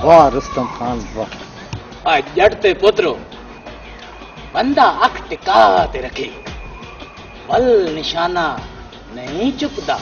वाह रुस्तम खान वाह। जट ते पुत्रो बंदा अख टिका ते रखे, वल निशाना नहीं चुकदा।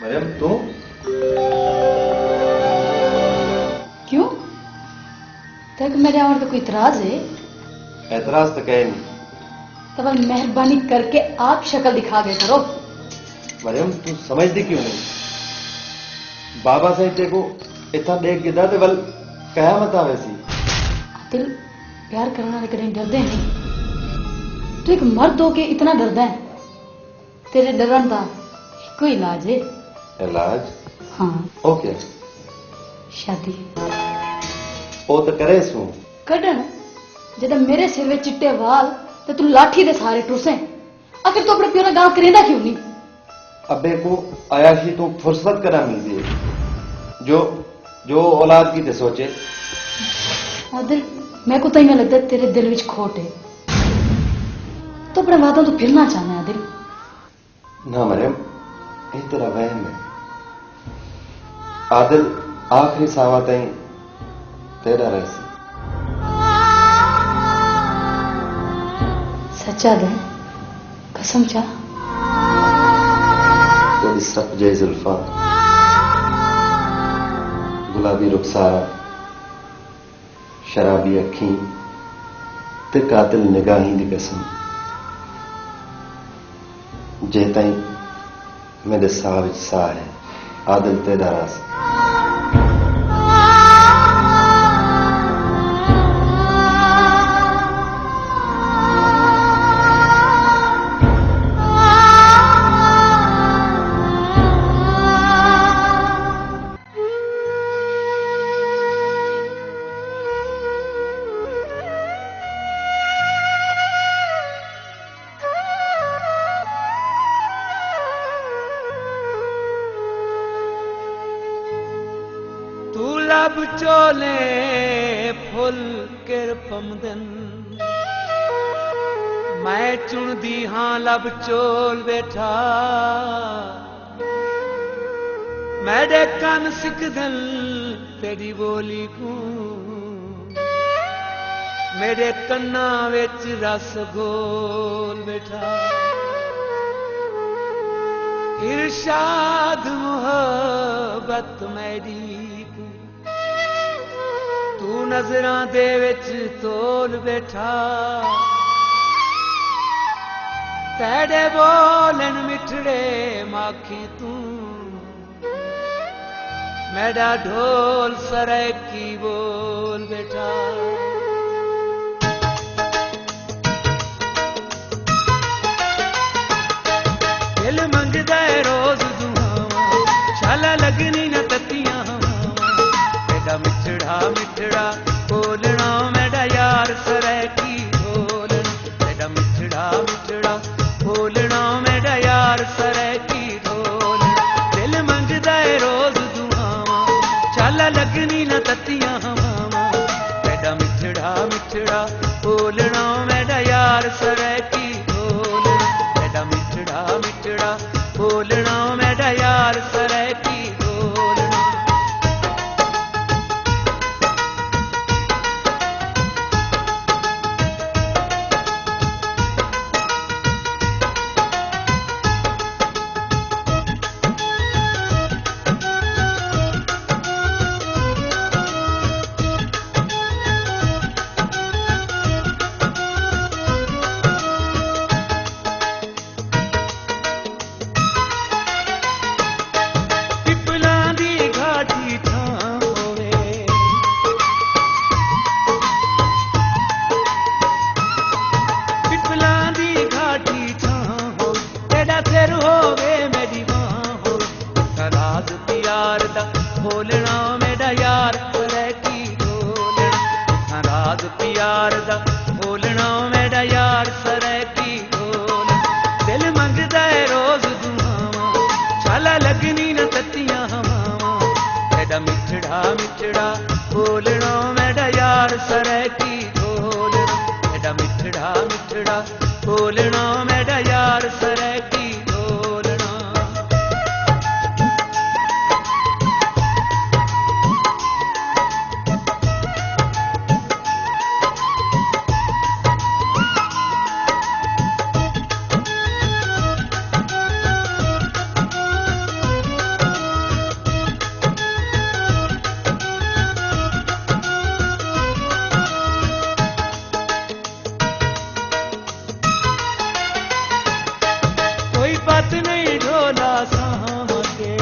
मरियम तू क्यों? तक मेरे आने पे कोई इतराज है? एतराज तो कहे नहीं। तब मेहरबानी करके आप शक्ल दिखा दे करो। मरियम तू समझती क्यों नहीं? बाबा साईं तेको इतना देख गिदा ते वल कहा मत वैसी। दिल प्यार करने वाले कहीं डरते नहीं। तू एक मर्द हो के इतना डरदा है? तेरे डरन का कोई इलाज है? इलाज? हाँ। ओके शादी ओ तो करे सू कढ़न जब मेरे सिर में चिट्टे वाल तो तू लाठी दे सारे टुरसे। आखिर तू अपने प्यो ने गांव करेंदा क्यों नहीं? अबे को आयाशी तो फुर्सत करा मिलती है जो जो औलाद की ते सोचे। आदिल मैं को तो ही लगता है तेरे दिल विच खोट है। तो अपने वादों तो फिरना चाहना है आदिल। ना मरियम ये तेरा वहम है। आदिल आखिरी सावा ताईं तेरा रहसी। सच्चा दे कसम चाह। तेरी सप जय जुल्फा गुलाबी रुखसारा शराबी अखी ते कातिल निगाही दी कसम जे ताईं मेरे साह विच साह है आदिल तेरा रास। लब चोले फुल किर पमदन मैं चुनदी हां लब चोल बैठा मेरे कन सिकदन तेरी बोली को मेरे कन्ना विच रस घोल बैठा इरशाद मुहब्बत मेरी तू नजरां दे विच तोल बैठा तेरे बोलन मिठड़े माखी तू मेरा ढोल सरैकी बोल बैठा दिल मंगदा रोज दुआवां शाला लगनी न ततियां मेरा मिठड़ा मिठड़ा बोलना मेरा यार सरैकी ढोलना मेरा मिठड़ा मिठड़ा बोलना मेरा यार सरैकी ढोलना दिल मंगदा रोज दुआवां शाला लगनी न ततियां मेरा मिठड़ा बोलना मेरा यार सरैकी बोलना। कोई बात नहीं ढोला साम के,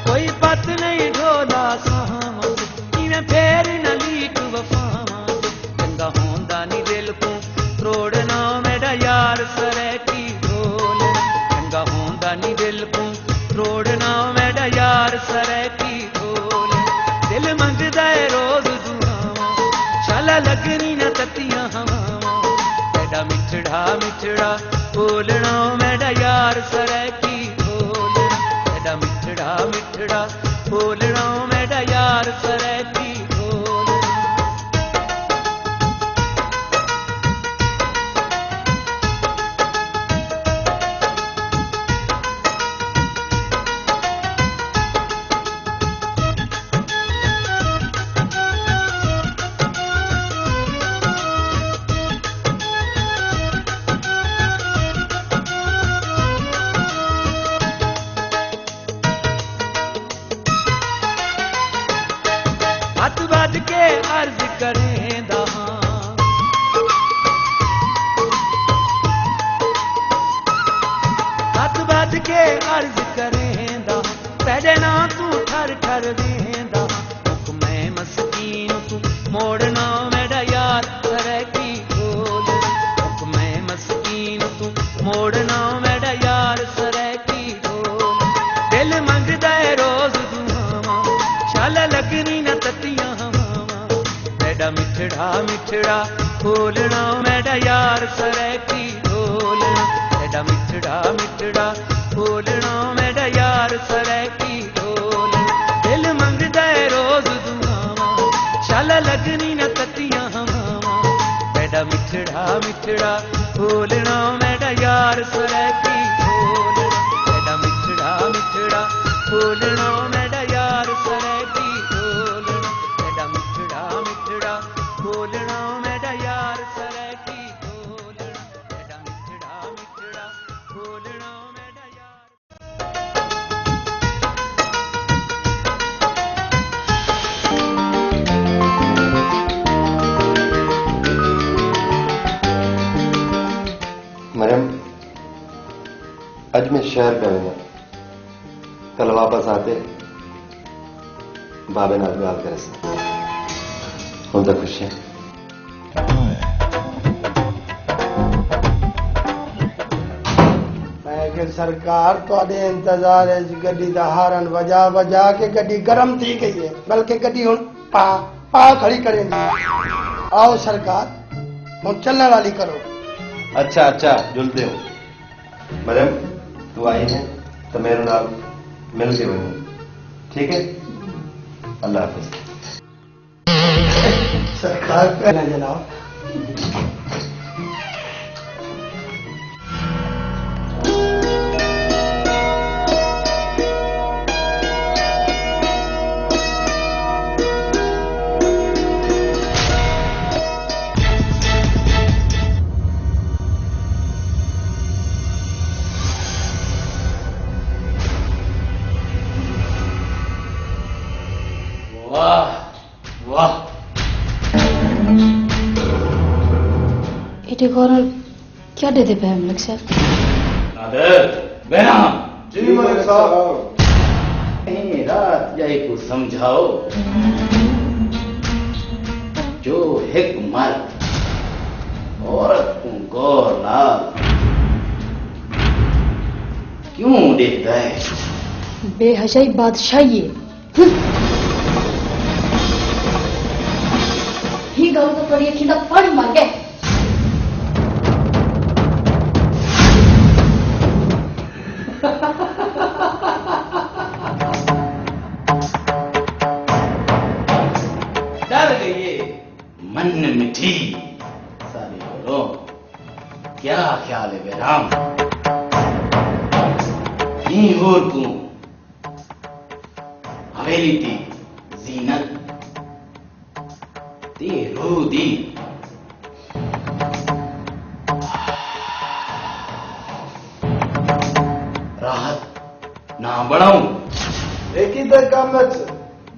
कोई बात नहीं ढोला साम के, इवें फेर न लीक वफावां के। चंगा होंदा नी दिल तू तरोड़ना मेरा यार सरैकी बोलना। चंगा होंदा नी दिल तू तरोड़ना मेरा यार सरैकी बोलना। दिल मंगदा है रोज दुआवां, शाला लगनी न ततियां हवावां। मेरा मिठड़ा मिठड़ा बोलना मेरा यार सरैकी बोलना। मेरा मिठड़ा मिठड़ा बोलना मेरा यार सरैकी बोलना। हथ बज के अर्ज करेंदा हां, हथ बज के अर्ज करेंदा, तेरे ना तू ठर ठर देंदा। मुख मैं मस्कीन तू मोड़ना मेरा यार सरैकी बोलना। मुख मैं मस्कीन तू मोड़ना मेरा यार सरैकी बोलना। दिल मंगदा है रोज दुआवां, शाला लगनी न ततियां हवावां। मेरा मिठड़ा मिठड़ा बोलना मेरा यार सरैकी बोलना। मेरा मिठड़ा मिठड़ा बोलना मेरा यार सरैकी बोलना। दिल मंगदा है रोज दुआवां, शाला लगनी न ततियां हवावां। मेरा मिठड़ा मिठड़ा बोलना मेरा यार सरैकी बोलना। मेरा मिठड़ा मिठड़ा बोलना मेरा यार सरैकी बोलना। मेरा मिठड़ा मिठड़ा बोलना मेरा यार सरैकी बोलना। मेरा मिठड़ा मिठड़ा बोलना मेरा यार। मरियम, अज मैं शहर पे वेंदा, कल वापस आते बाबे नाल गाल करे सा। हुण तां खुश है? लेकिन सरकार तुहाडे इंतजार गड्डी दा हारन वजा वजा के गड्डी गरम थी गई है, बल्कि गड्डी हुण पा पा खड़ी करेंदी। आओ सरकार, हुण चलने वाली करो। अच्छा अच्छा जुलते हो। मरियम, तू आई है तो मेरे नाल मिल के वही, ठीक है? अल्लाह हाफिज। सरकार पहले जनाब। वाह वाह, एटे कॉर्नर क्या देते पे मलिक साहब? नादर बेनाम जी मलिक साहब। रात जाए को समझाओ, जो एक मर्द औरत को गौर नाल क्यों देखता है? बेहशाई बादशाही है। ही गल तो पड़ी अखी दा पानी मार गए। मन मिठी सारे बोलो क्या ख्याल है बेराम नहीं होर को हवेली दी जीनत दी रू दी राहत ना बढ़ाऊं एक ही दे काम में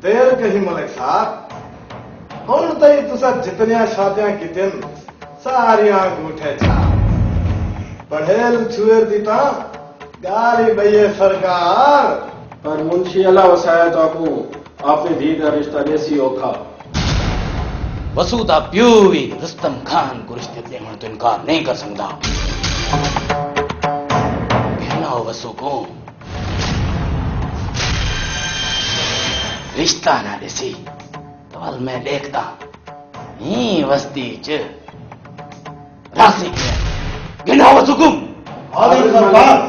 देर कही मलिक साहब हुन ताईं तुसा जितनियां शादियां कीतिन सारियां अंगूठे छा पढ़ेल छुए दी ता गाली भैये सरकार पर मुंशी अला वसाया तो आपू आपने धी का रिश्ता देसी औखा वसूदा प्यो भी रुस्तम खान को रिश्ते देने तो इनकार नहीं कर सकता कहना हो वसू को रिश्ता ना देसी तो अल मैं देखता ही वस्ती च राशि के कहना हो वसू को हाजिर सरकार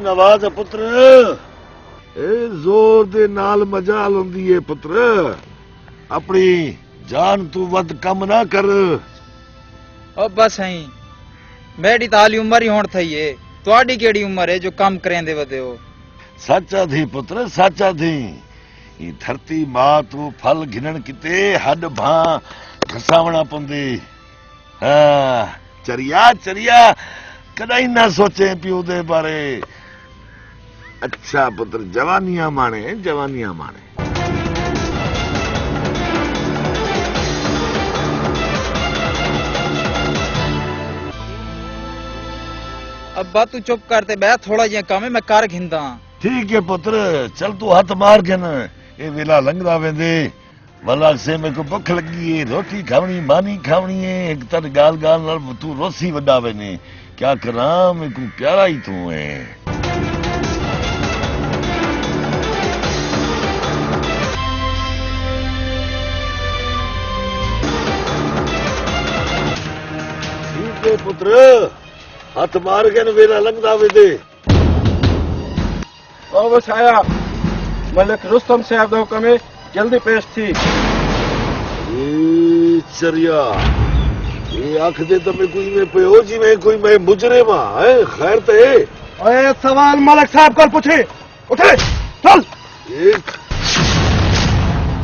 नवाज पुत्र ए जोर दे नाल मजाल हुंदी है पुत्र अपनी जान तू वध कम ना कर ओ बस हई मेरी ताली उम्र ही होण थई है ਤੁਹਾਡੀ ਕਿਹੜੀ ਉਮਰ है जो काम करेंदे वदे हो साचा थी पुत्र साचा थी ई धरती मां तू फल घिनन किते हड भां घसावना पंदे हाँ चरिया चरिया कदाई ना सोचे पियो दे बारे अच्छा पुत्र जवानियां माने जवानियां माने अब्बा तू चुप करते बै थोड़ा जिहा काम है मैं कर घिंदा ठीक है पुत्र चल तू हाथ मार के न ये वेला लंघदा वेंदे भला से मेरे को भुख लगी है रोटी खावनी मानी खावनी है एक तर गाल गाल नाल तू रोसी वड्डा वेने क्या करा मेरे को प्यारा ही तू है ठीक है पुत्र हाथ मार के न वेला लंघदा वेंदे ओ वसाया मलिक रुस्तम साहब दा हुक्म है जल्दी पेश थी ए चरिया ये आंख दे तो मैं कोई में पियो जी मैं कोई मैं मुजरिम है खैर ते ओए सवाल मलिक साहब को पूछे उठे चल एक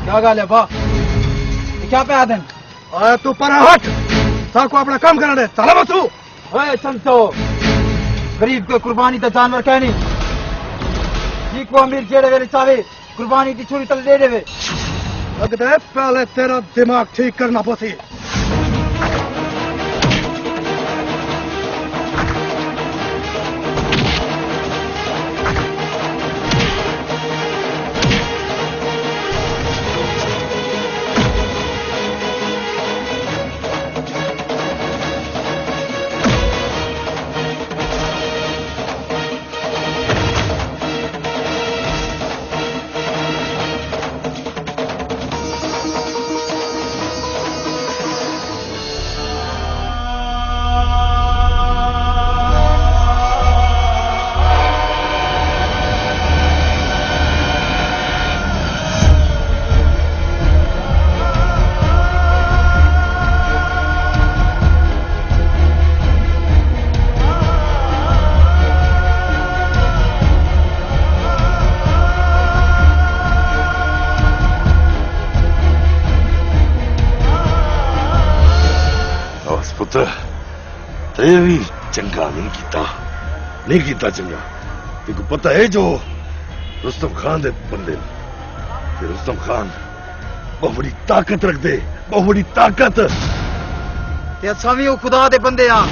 क्या गाल है बा क्या पे आदन ओए तू पर हट साको अपना काम करने दे चला बसू ओए संतो गरीब को कुर्बानी तो जानवर कहनी जी को अमीर जेड़े वेले चाहे कुर्बानी की छुरी तल दे देवे लगता है पहले तेरा दिमाग ठीक करना पोसी पुत्र ते भी चंगा नहीं कीता चंगा तेको पता है जो रुस्तम खान दे बंदे ते रुस्तम खान बहुत बड़ी ताकत रख दे बहुत बड़ी ताकत ते असां भी खुदा दे बंदे हां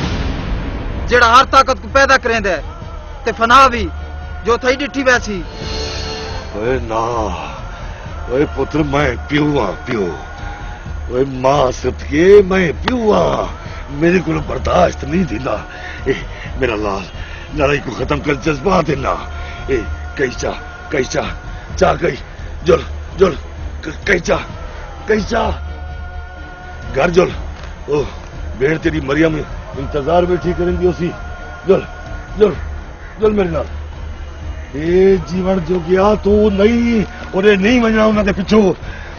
जेड़ा हर ताकत को पैदा करेंदा है ते फना भी जो थई डिठी वैसी ओए ना ओए पुत्र मैं प्यो ओए मां सतके मैं प्यो मेरे को बर्दाश्त नहीं थींदा। ए मेरा लाल, लड़ाई को खत्म कर जज्बा देना। ए कई चाह कई जुल जुल कई चाह घर जुल। ओ भेड़ तेरी मरियम इंतजार बैठी करेंगी उसी। जुल जुल जुल मेरे नाल। ए जीवन जो गया तू नहीं उन्हें नहीं मनना उन्होंने पिछू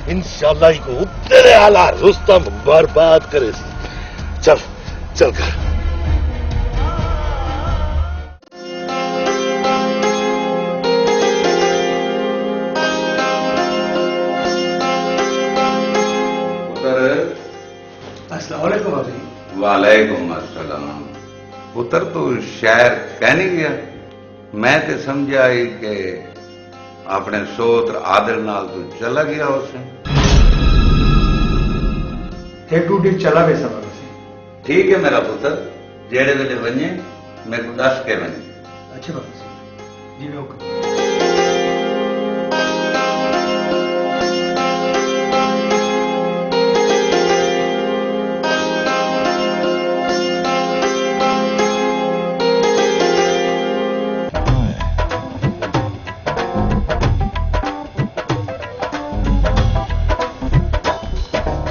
इंशाल्लाह को तेरे आला रुस्तम बर्बाद करे। चल चल कर। अस्सलाम वालेकुम भाभी। वालेकुम अस्सलाम। पुत्र तू शहर कह नहीं गया? मैं तो समझा ही कि अपने सोत्र आदर नाल तू चला गया उसे। एक टूटी चला वे सब से। ठीक है मेरा पुत्र, जेड़े वेले वने मेरे को दस के वने। अच्छा बाबा जी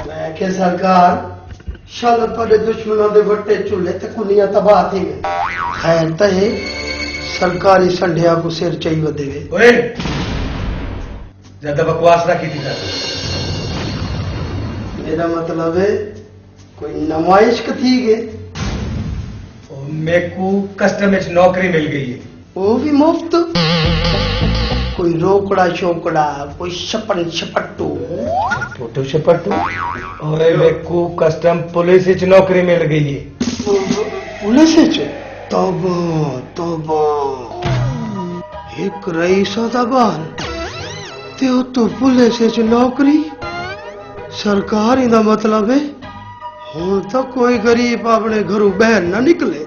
मैं के सरकार शाल पर दुश्मनों के वट्टे चूल्हे ते कुनिया तबाह थी गए। खैर तहे सरकारी संध्या को सिर चाहिए वधे। ओए ज्यादा बकवास ना की थी। मेरा मतलब है कोई नुमाइश थी गए। मेरे को कस्टम में नौकरी मिल गई है, वो भी मुफ्त। कोई रोकड़ा शोकड़ा, कोई छपन छपट्टू फोटो छपट्टू। और मेरे को कस्टम पुलिस च नौकरी मिल गई है। पुलिस च? तौबा तौबा, एक रईसा दा बाल ते ओ तो पुलिस च नौकरी। सरकार दा मतलब है हुण तो कोई गरीब अपने घरों बाहर ना निकले।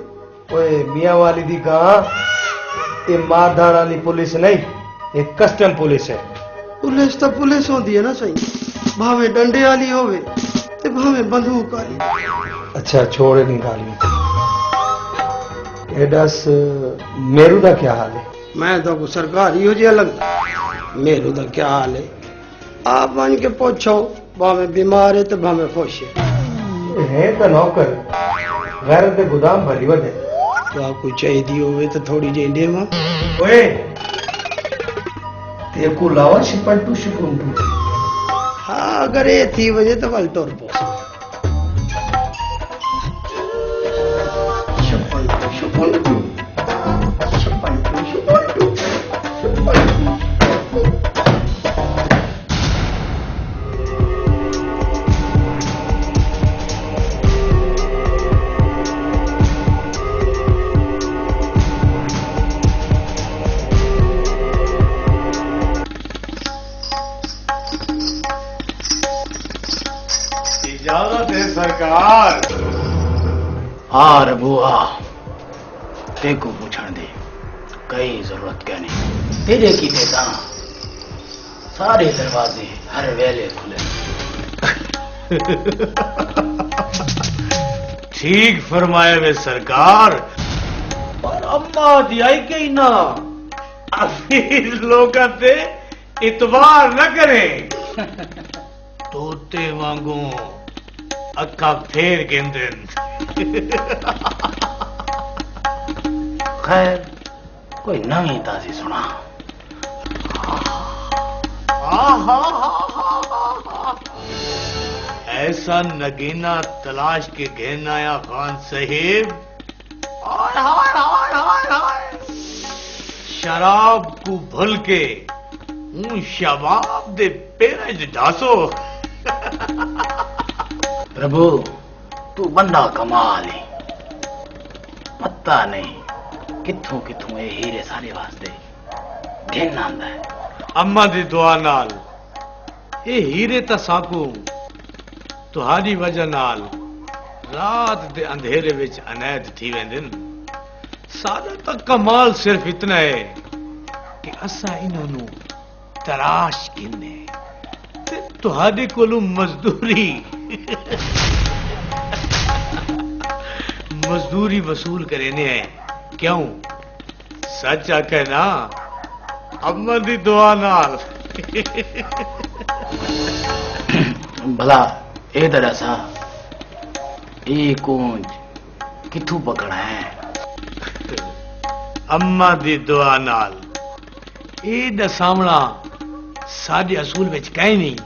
ओए मियां वाली दी गां, ये मारधाड़ वाली पुलिस नहीं, ये कस्टम पुलिस है। पुलिस तो पुलिस होती है ना सही, भावे डंडे वाली होवे ते भावे बंदूक वाली। अच्छा छोड़ दी गाली। ये दस मेरू दा क्या हाल है? मैं तो को सरकारी हो जिया लग। मेरू दा क्या हाल है आप बन के पूछो। भावे बीमार है तो भावे खुश है तो नौकर गैर ते गोदाम भरी वधे। तो आपको चाहिए होवे तो थोड़ी जी देवा। ओए ते को लावा शिपंटू शिपुंटू। हाँ अगर ये थी वजह तो वल तोर पो शिपंटू शिपुंटू शिपंटू शिपुंटू शिपंटू। इजाजत है सरकार। हाँ रबुआ, तेको पूछण दे, कई जरूरत क्या नहीं। तेरे की देता सारे दरवाजे हर वेले खुले। ठीक फरमाया वे सरकार, पर अम्मा दी आई कहीं ना अमीर लोगों पे इतबार न करें। तोते वांगू अक्का फेर गेंदन। खैर कोई नवी ताजी सुना। ऐसा नगीना तलाश के घेरना आया खान साहिब। हाय हाय हाय हाय हाय, शराब को भूल के हूं शबाब दे पेरे च ढासो। प्रभु तू बंदा कमाल है, पता नहीं किथों किथों ये हीरे सारे वास्ते घेन आंदा है। अम्मा दी दुआ नाल ये हीरे ता साकू तुहारी वजह नाल रात दे अंधेरे विच अनैद थी वेंदन। सादा ता कमाल सिर्फ इतना है कि असा इन्हों तराश किन्ने ते तुहारे कोलों मजदूरी। मजदूरी वसूल करेने हैं क्यों सच आखे ना अम्मा दी दुआ नाल भला ए दरसा ए कूंज किथू पकड़ा है अम्मा दी दुआ नाल ए दा सामना साडे असूल विच कहीं नहीं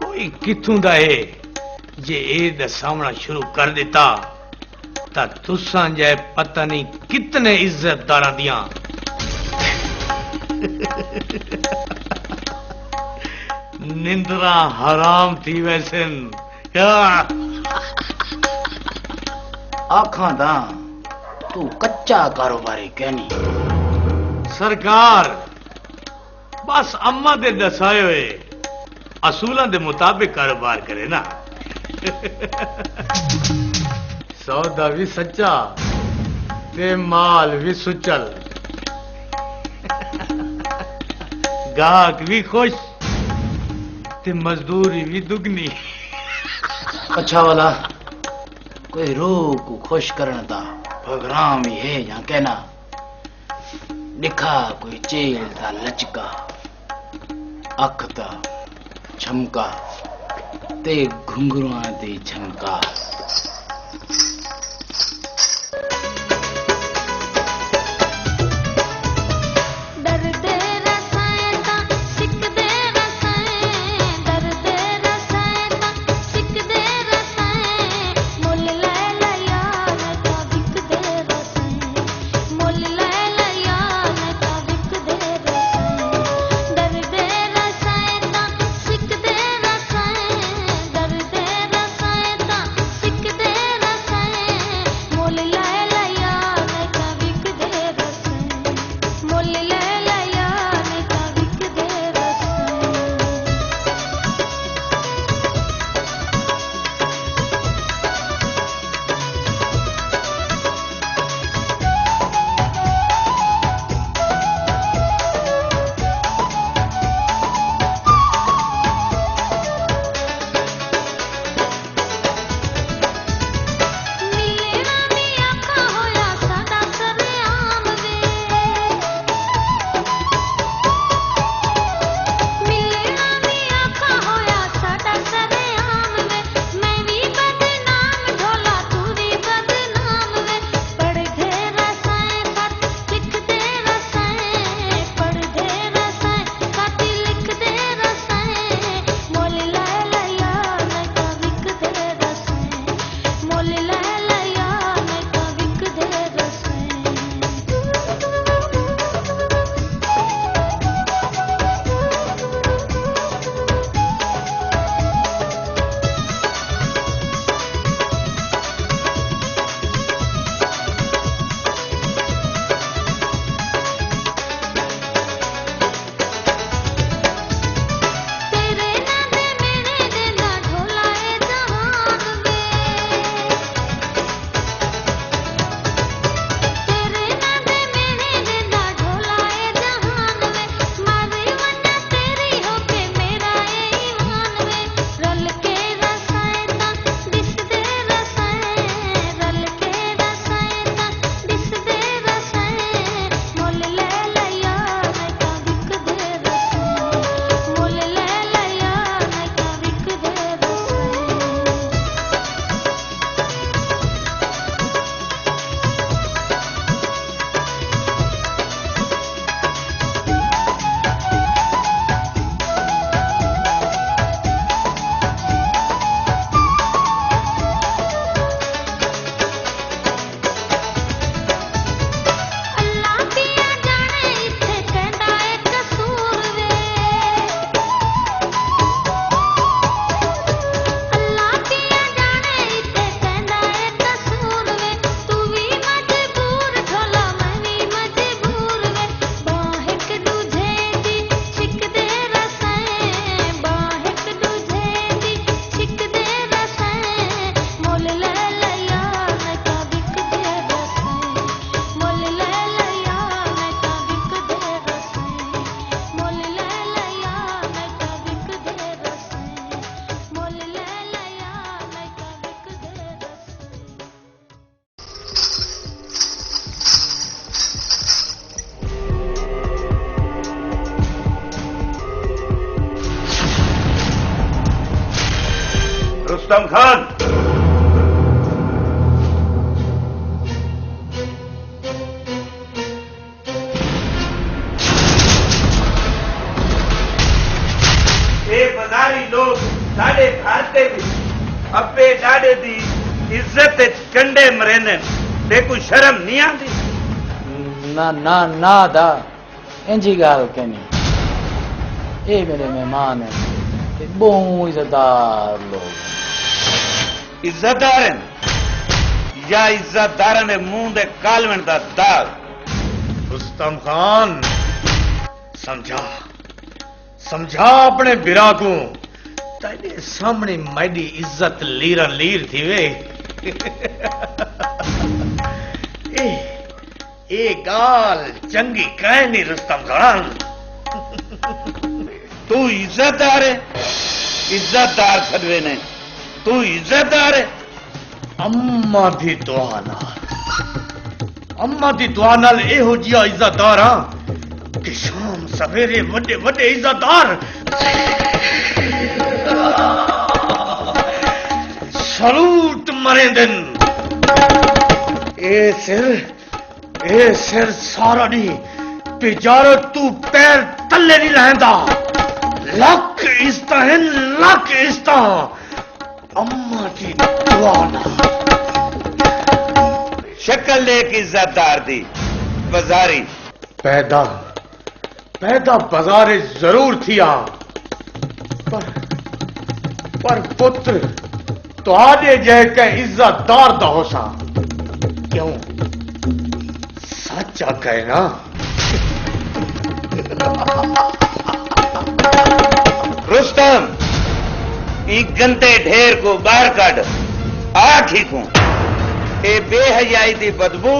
कोई किथों दा है जे ए दा सामना शुरू कर देता ता तुसां जाए पता नहीं कितने इज्जतदारां दियां निंद्रा हराम थी वैसे आखां दा तू कच्चा कारोबारी कहनी सरकार बस अम्मा दे दसाए हुए असूलों दे मुताबिक कारोबार करे ना सौदा भी सच्चा ते माल भी सुचल गाहक भी खुश ते मजदूरी भी दुगनी अच्छा वाला कोई रूह को खुश करने दा प्रोग्राम ही है या कहना दिखा कोई चेल दा लचका अख दा झमका ते घुंघरुआं दी झमका सिक दे रुस्तम खान। ये बाजारी लोग साढ़े खाते भी अब्बे डाडे दी इज्जत कंडे मरेने देखो शर्म नहीं आती। ना ना ना दा इंजी गाल कहनी ये मेरे मेहमान हैं ते बहुत इज्जतदार लोग। इज्जतदार हैं या इज्जतदार ने मुंह दे कालवन दा दाग। रुस्तम खान समझा समझा अपने बिरा को तेरे सामने मैडी इज्जत लीरन लीर थी वे। ए गाल चंगी कहनी रुस्तम खान। तू इज्जतदार है इज्जतदार सदवे ने तू इज्जतदार है। अम्मा दी दुआ नाल एहो जिहा इज्जतदार हां कि शाम सवेरे वड्डे वड्डे इज्जतदार सलूट मरे दिन। ए सिर सारा नहीं पिजारो तू पैर तले नहीं लहंदा। लक इस्ता है लक इस्ता अम्मा की दुआ ना। शक्ल देख इज्जतदार दी बाजारी पैदा बाजारे जरूर थिया पर पुत्र तुहाडे जै के इज्जतदार दा होसा क्यों सच्चा कहना। रुस्तम ई गंदे ढेर को बाहर काट आ ठीक हूं। ए बेहयाई दी बदबू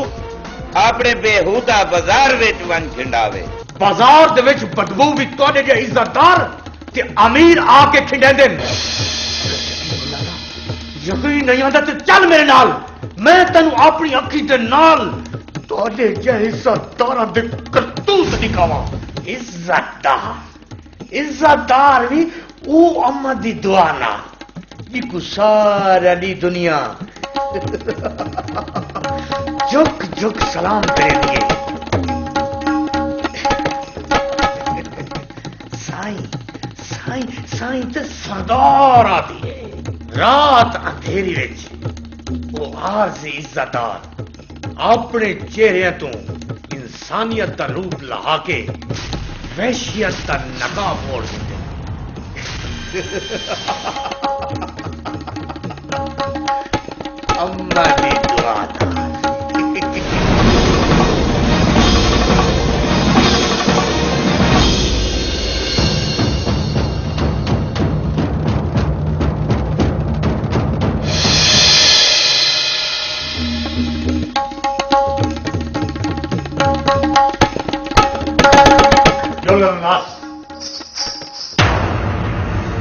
अपने बेहूदा बाजार विच वन खिंडावे। बाजार दे विच बदबू भी तुहाडे जे इज्जतदार ते अमीर आके खिंडेंदे ने। यकीन नहीं आंदा ते चल मेरे नाल मैं तेन अपनी अखी दे नाल तुहाडे जे इज्जतदारां दे करतूत दिखावां। इज्जतदार भी ओ अम्मा दी दुआ ना जिको सारा दी दुनिया झुक झुक सलाम तेरे लिए। साईं ते सरदार आती है रात अंधेरी विच वो आरज़ी इज्जतदार अपने चेहरे तो इंसानियत का रूप लहा के वहशियत का नकाब मोड़ देते। अम्मा की दुआ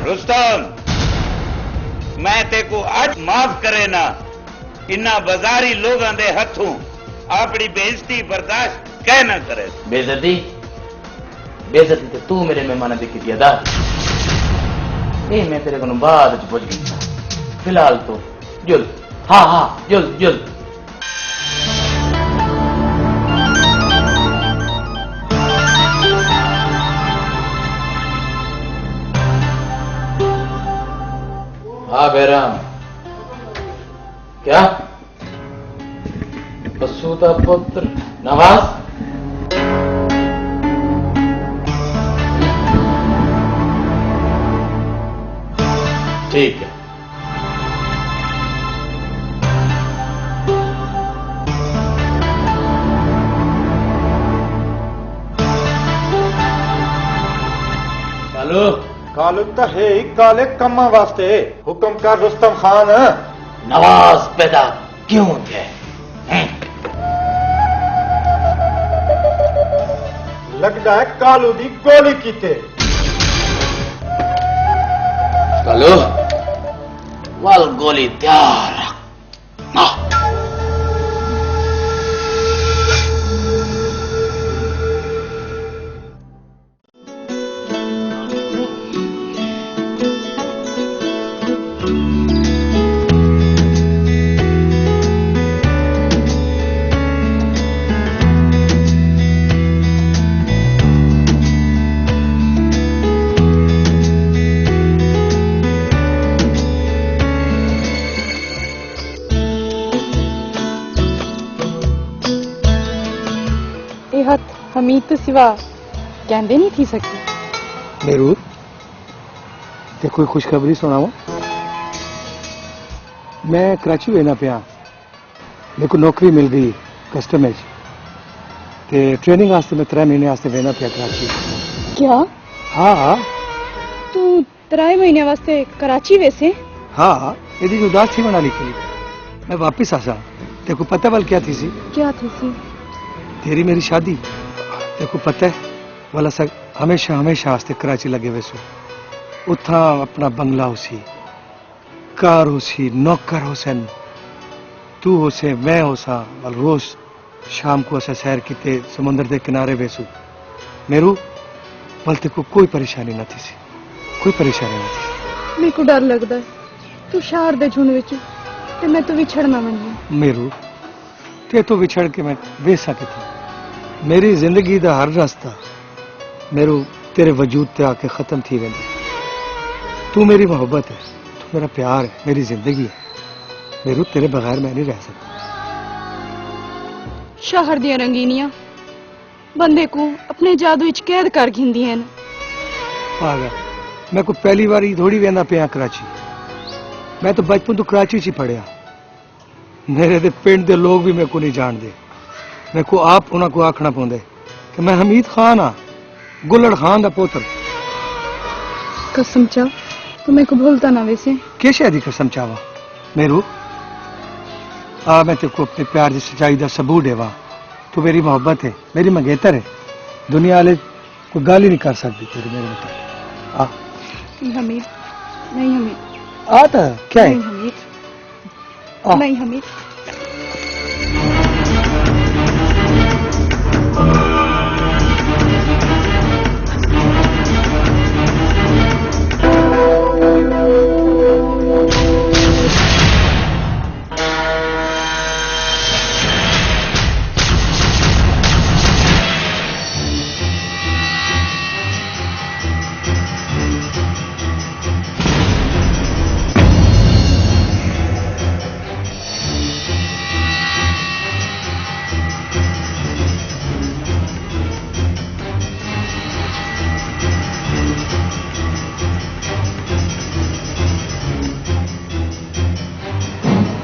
रुस्तम मैं तेको अज माफ करे ना इन्ना बाजारी लोगों दे हथों अपनी बेइज्जती बर्दाश्त कह ना करे। बेइज्जती तो तू मेरे मेहमान की की अदा ये मैं तेरे को बाद च पुछ गया। फिलहाल तो जुल हाँ जुल हाँ बैराम क्या बसूदा पुत्र नवाज ठीक है। चलो कालू तो है ही काले कम्मा वास्ते हुक्म कर रुस्तम खान। नवाज पैदा क्यों थे? लगता है कालू दी गोली कीते। कालू वाल गोली तैयार ना। हथ हमीद तो सिवा कहते नहीं थी सकी। मेरू ते कोई खुशखबरी सुनावा। मैं कराची वेना पिया, मेरे को नौकरी मिल गई कस्टम ते ट्रेनिंग वास्ते मैं 3 महीने वास्ते वेना पिया कराची। क्या? हाँ तू 3 महीने वास्ते कराची वैसे? हाँ, यदि उदास थी मनाली के लिए मैं वापिस आसा। तेरे को पता वाल क्या थी सी? क्या थी सी? तेरी मेरी शादी। तेरे को पता है वाला सर हमेशा हमेशा वास्ते कराची लगे वैसो। उथा अपना बंगला होसी, कार होसी, नौकर होसन, तू होसे, मैं होसा, और रोज शाम को असा सैर किते समुद्र के किनारे वैसू। मेरू बल्ते को कोई परेशानी न थी सी, कोई परेशानी न थी। मेरे को डर लगता है तू शहर दे झुंड विच ते मैं तो विछड़ना मंगी। मेरू ते तो विछड़ के मैं बेसा के थी। मेरी जिंदगी दा हर रास्ता मेरू तेरे वजूद ते आके खत्म थी वेंदी। तू मेरी मोहब्बत है, तू मेरा प्यार है, मेरी जिंदगी है। मेरू तेरे बगैर मैं नहीं रह सकता। शहर दियां रंगीनियां बंदे को अपने जादू विच कैद कर घिंदी हैं। पागल, मैं को पहली बार ही थोड़ी वेंदा पिया कराची। मैं तो बचपन तो कराची च ही पढ़िया। मेरे दे पिंड दे लोग भी मेरे को नहीं जानते। मेरे को आप उन्हां को आखना पौंदे कि मैं हमीद खान हाँ, गुलड़ खान दा पुत्र। कसम चा तू मेरे को भूलता ना वैसे। किस शादी कसम चावा मेरू? आ मैं तेरे को अपने प्यार की सच्चाई का सबूत देवा। तू मेरी मोहब्बत है, मेरी मंगेतर है। दुनिया वाले कोई गाल ही नहीं कर सकती तेरी मेरे मतलब। आ नहीं हमीद, नहीं हमीद। आता क्या है? नहीं हमीद, नहीं हमीद।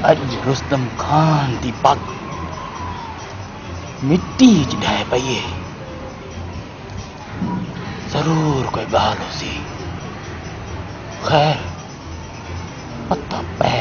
अज रुस्तम खान दी पग मिट्टी च ढह पई है। जरूर कोई गाल हो सी। खैर पत्ता पै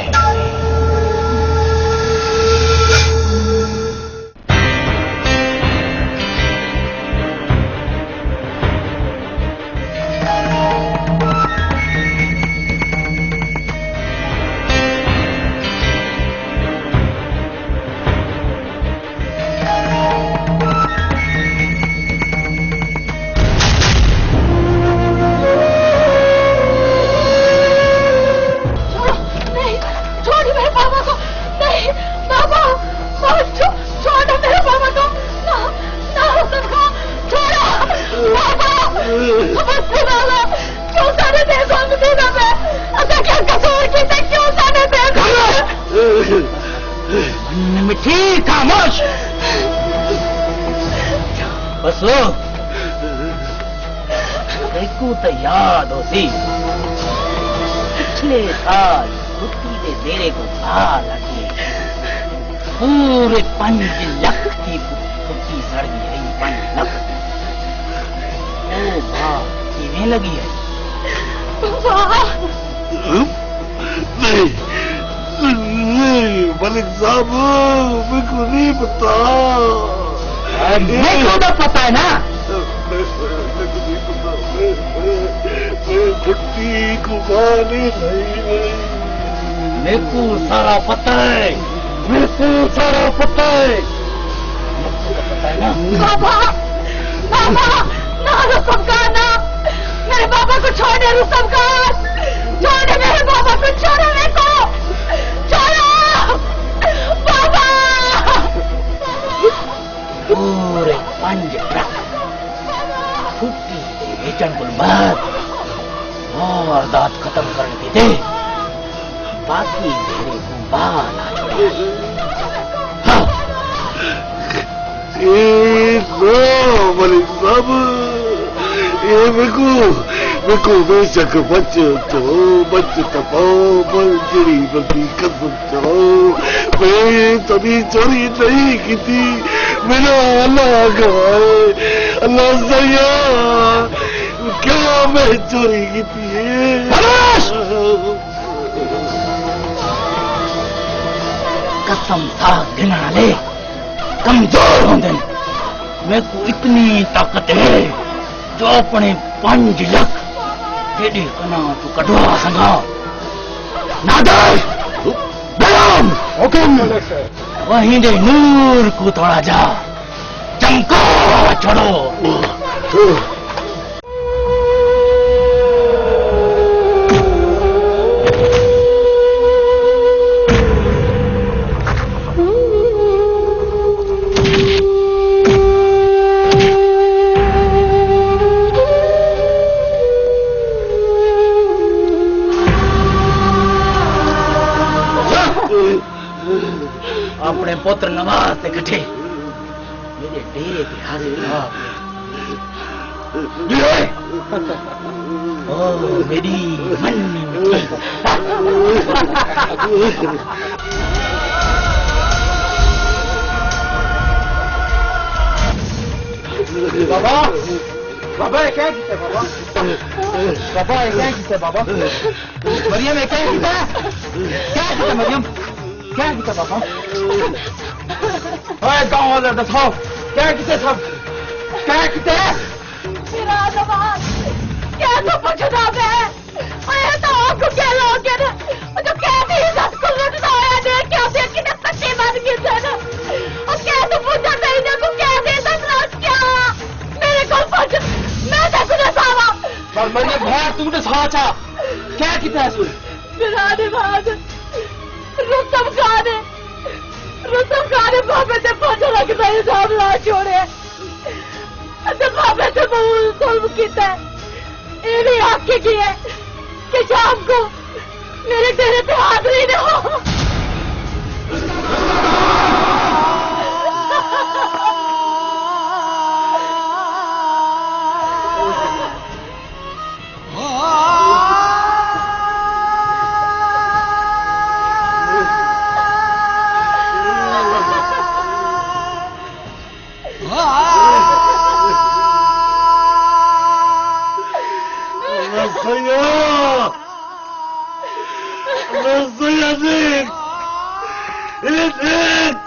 मिठी खामोश। बस देखू तो याद हो सी पिछले साल कुत्ती के डेरे को आ लगी पूरे 5 लाख की कुत्ती सड़ गई। 5 लाख। ओ वाह किवें लगी है? नहीं मलिक साहब, मेरे को नहीं पता। मेरे को तो पता है ना। छुट्टी को गाने मेरे को सारा पता है, मेरे को सारा पता है। पता है ना? बाबा, बाबा, ना रुस्तम खान ना, मेरे बाबा को छोड़ दे। रुस्तम खान छोड़ दे, मेरे बाबा को छोड़ो, मेरे को छोड़ो बाबा। पूरे 5 ट्रक छुट्टी बेचन को बाद वारदात खत्म कर देते। बाकी मेरे को बाल आ छोड़े। हाँ। मलिक साहब ये मेको बेशक बच तपाओ पर गरीब की कसम चढ़ो मैं तभी चोरी नहीं की थी मेरा अल्लाह गवाए अल्लाह सैया क्या मैं चोरी की थी कसम था गिना ले कमजोर होंगे मेरे को इतनी ताकत है जो अपने 5 लाख तेरी कना तो कटवा संगा नादर बलम हुकुम वहीं दे नूर को थोड़ा जा चमका छोड़ो अपने पुत्र नवाज से कटे मेरे डेरे पे हाजिर ओ मेरी मन्नी बाबा बाबा ये क्या किया बाबा बाबा ये क्या किया बाबा मरियम ये क्या किया मरियम क्या किया बाबा ओए गांव वाले बताओ क्या किया सब क्या किया मेरा नवाज क्या तो पूछना है ओए तो आपको क्या लोगे ना जो कहते हैं सब को लुटना है देख क्या देख कितने सच्चे बन गए थे ना और क्या तो पूछा नहीं देखो क्या दे सब लोग क्या मेरे को पूछ मैं देखो ना सावा पर मरियम भाई तुमने सोचा क्या किया है मेरा नवाज रुस्तम खान ने बाबे से पूछा लगता है सब ला छोड़े तो बाबे से बहुत जुल्म किया ये भी आके की है कि शाम को मेरे डेरे पे हाजिरी न हो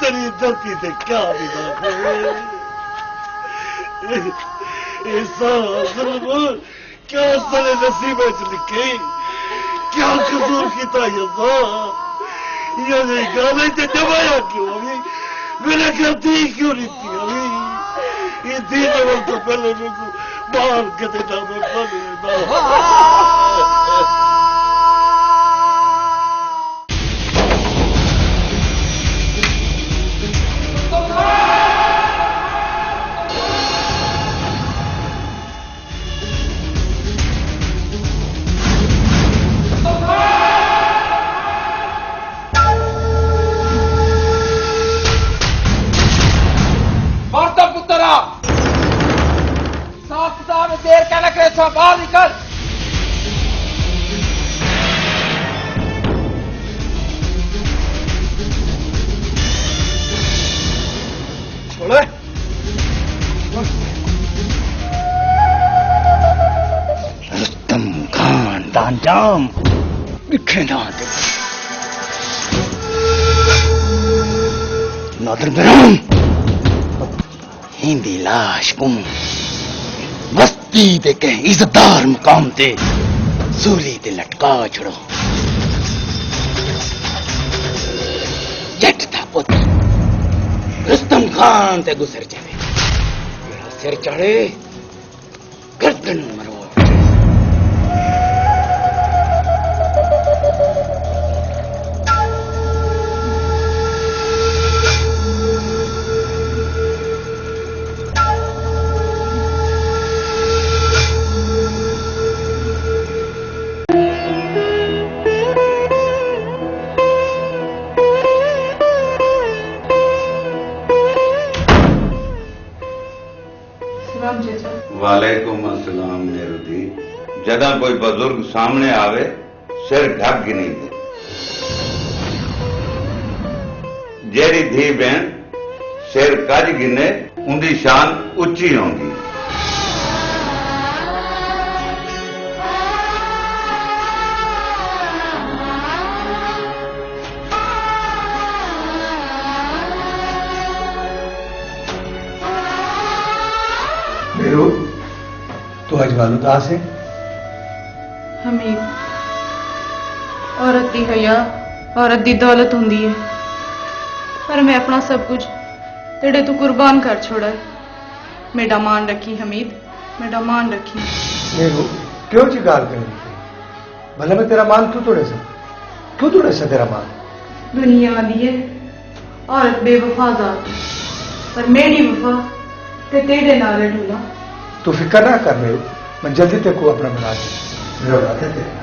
तेरी धरती से क्या बिना क्या सारे नसीबे च लिखे क्या कसूर किया ये गाने से जमाया क्यों अभी मेरे घर थी क्यों नहीं थी अभी ये थी जब तो पहले मेरे को बाहर के देना मैं देर क्या लग रहे बाहर निकल छोड़े रुस्तम खान तांजाम दिखे ना नादर बरम हिंदी लाश को बस्ती दे के इज्जतदार मुकाम ते सूली ते लटका छड़ो जट था पुत्र रुस्तम खान ते गुजर जावे मेरा सिर चढ़े गर्दन मरो सलाम चाचा। वालेकुम अस्सलाम नेरुदी। जदा कोई बुजुर्ग सामने आवे सिर ढक गिनी दे। जेरी धी बहन सिर कज गिने उनकी शान उच्ची होंगी। मेरू तो आज वाल उदास है। हमीद, औरत दी हया औरत दी दौलत होंदी है, पर मैं अपना सब कुछ तेरे तो कुर्बान कर छोड़ा है। मेरा मान रखी हमीद, मेरा मान रखी। मेरू क्यों जी गाल कर रही है? भले मैं तेरा मान क्यों तोड़े सा तेरा मान? दुनिया आदि है औरत बेवफा जात, पर मेरी वफा ते तेरे नारे ढूला। तू फिक्र ना कर मेरू, मैं जल्दी तेरे को अपना बना दूं। मेरा बात है तेरे।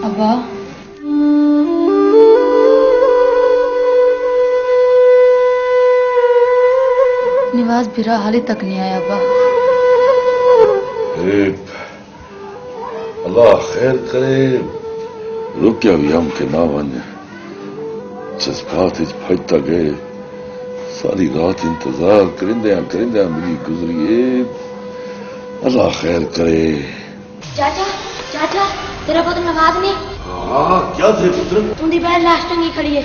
अब्बा, निवास बिरा हाले तक नहीं आया। अब्बा, अल्लाह खैर करे, रुकिया भी हम के ना वने। जज्बात फजता गए, सारी रात इंतजार करिंदे मिली गुजरी। अल्लाह खैर करे। चाचा चाचा, तेरा पुत्र नवाज ने। हाँ, क्या थे पुत्र? तुंदी बाहर लाश टंगी खड़ी है।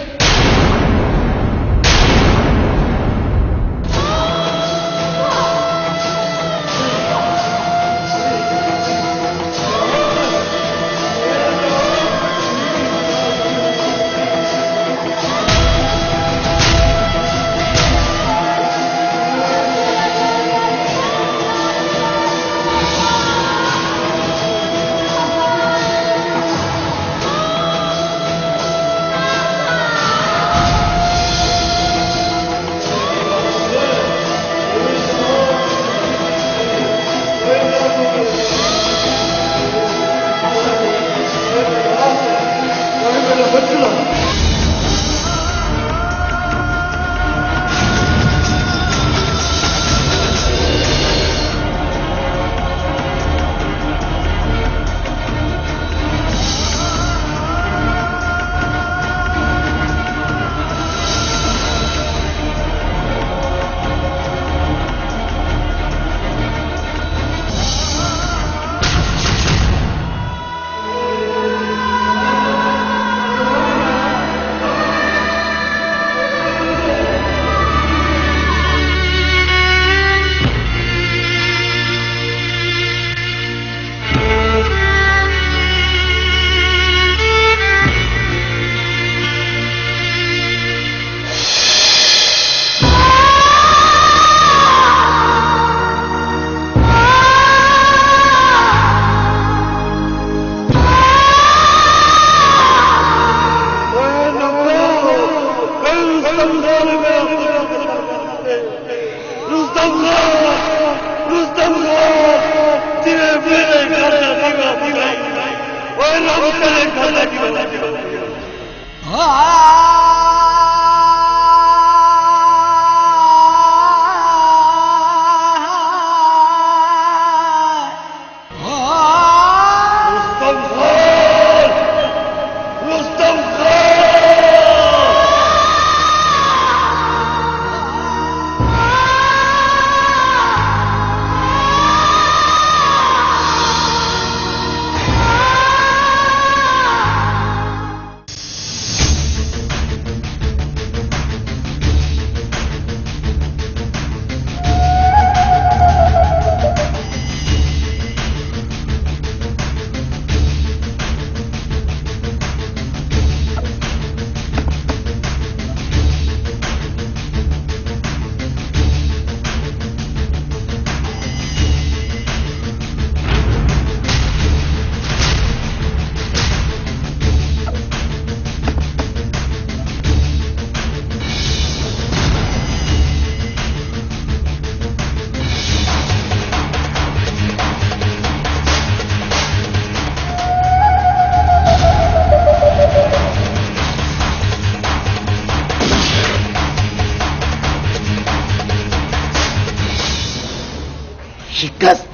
शिकस्त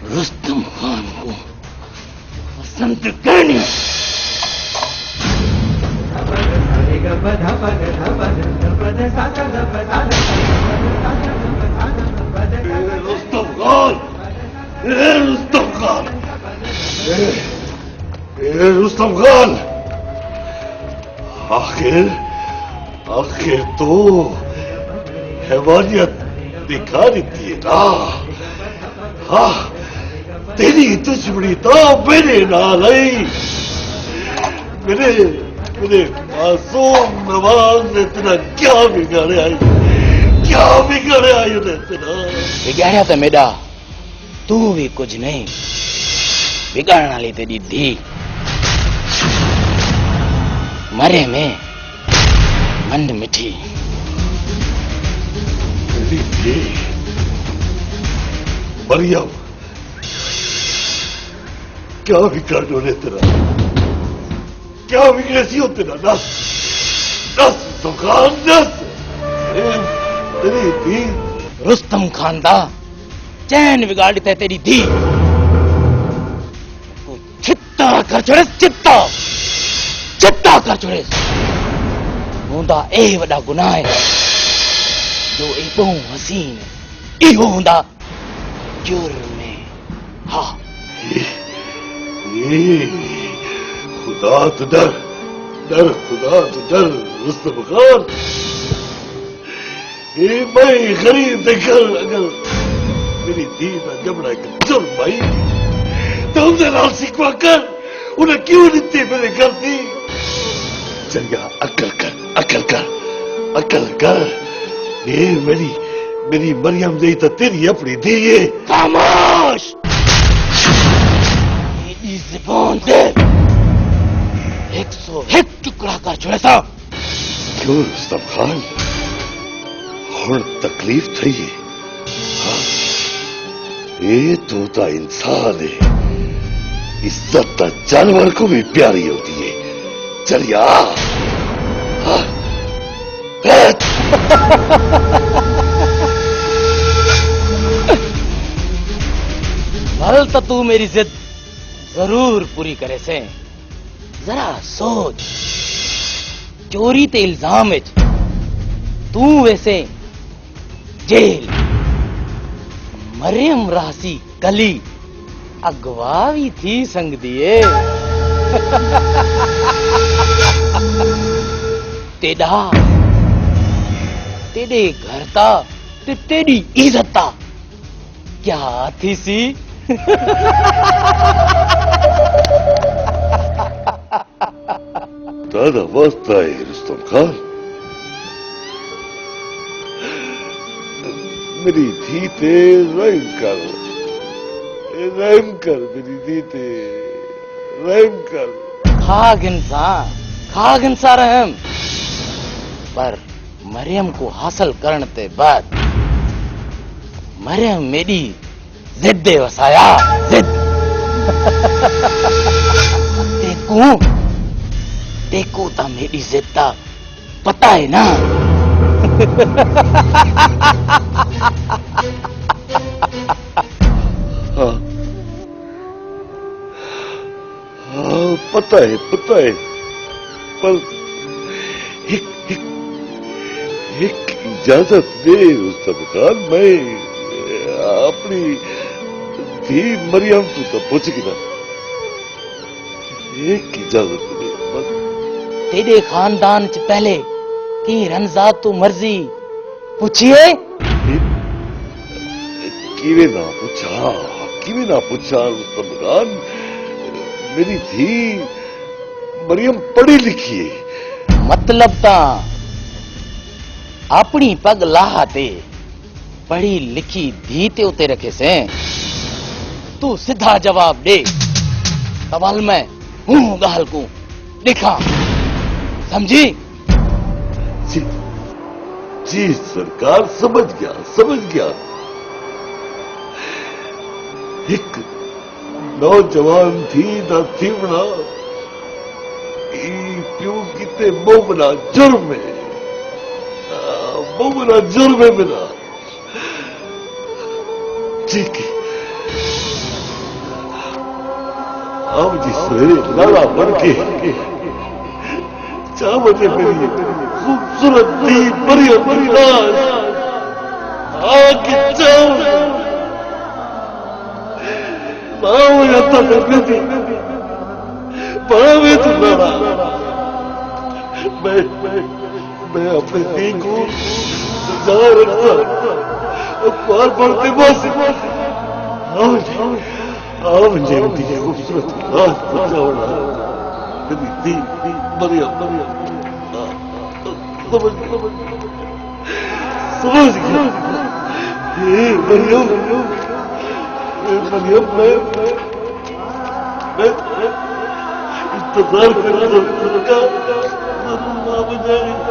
रुस्तम खान को पसंद करनी। रुस्तम खान, रुस्तम खान, रुस्तम खान, आखिर तो हैवानियत दिखा देती है ना। हाँ, तेरी दुश्मनी तो मेरे नाल आई। मेरे मासूम नवाज ने तेरा क्या बिगाड़े आई, क्या बिगाड़े आई उन्हें तेरा। बिगाड़िया तो मेरा तू भी कुछ नहीं, बिगाड़ने वाली तेरी धी मरे में मंद मिठी। तेरी धी मरियम, क्या बिगाड़ो ने तेरा, क्या बिगड़े सी हो तेरा। नस नस दुकान नस तेरी धी। रुस्तम खान दा चैन बिगाड़ी थे तेरी धी। तू चित्ता कर छोड़े, चित्ता चित्ता कर छोड़े। हुंदा ए वड़ा गुनाह है जो एडो हसीन इहो हुंदा जुर्म है। हाँ, खुदा तो डर, डर खुदा तो डर रुस्तम खान। ये मैं गरीब देखकर अगर मेरी धी का जबड़ा एक जुर्म आई तो उनसे नाल सिकवा कर उन्हें क्यों नीति मेरे घर थी। चलिया अकल कर, अकल कर, अकल कर। ये मेरी मरियम नहीं तो तेरी अपनी धी है। खामोश, मेरी ज़ुबान दे 101 टुकड़ा कर छोड़े सा। क्यों रुस्तम खान, हुण तकलीफ थी है। हाँ, ये तो इंसान है, इज्जत तो जानवर को भी प्यारी होती है। चलिया हाँ, कल तो तू मेरी जिद जरूर पूरी करे से। जरा सोच, चोरी ते इल्जाम विच तू वैसे जेल, मरियम रासी कली अगवा भी थी संग दिए। तेरा तेरे घर ता ते तेरी इज्जत ता क्या थी सी। दादा वास्ता है रुस्तम खान, मेरी धी ते रहम कर, रहम कर मेरी धी ते रहम कर। खाग इंसान रहम, पर मरियम को हासिल करने ते बाद मरियम मेरी जिद वसाया। जिद देखो ता मेरी जिद ता पता है ना। हाँ, हाँ पता है, पर एक इजाजत दे रुस्तम खान, मैं अपनी धी मरियम तो पूछ गिना। एक इजाजत दे बस। तेरे खानदान च पहले की रंजा तू मर्जी पूछिए। किवे ना पूछा रुस्तम खान। मेरी धी मरियम पढ़ी लिखी है। मतलब ता अपनी पग लाह ते पढ़ी लिखी धी ते उते रखे से। तू सीधा जवाब दे, तवाल मैं हूं गाल को दिखा, समझी? जी सरकार, समझ गया। एक नौजवान थी ना थी बना प्यू किते मोमना जुर्म है मेरा। ठीक है। अब जी सवेरे लाला बन के 4 बजे मेरी खूबसूरत दी मरियम की लाश आके जाओ माँ जाता करती थी बड़ा में तो लड़ा। मैं अपने दी को सजा रखता बार बढ़ते बस आओ जयंती की खूबसूरत लाश बचाओना मेरी दी मरियम समझ गया ये मरियम मैं इंतजार कर रहा था माँ बजाएगी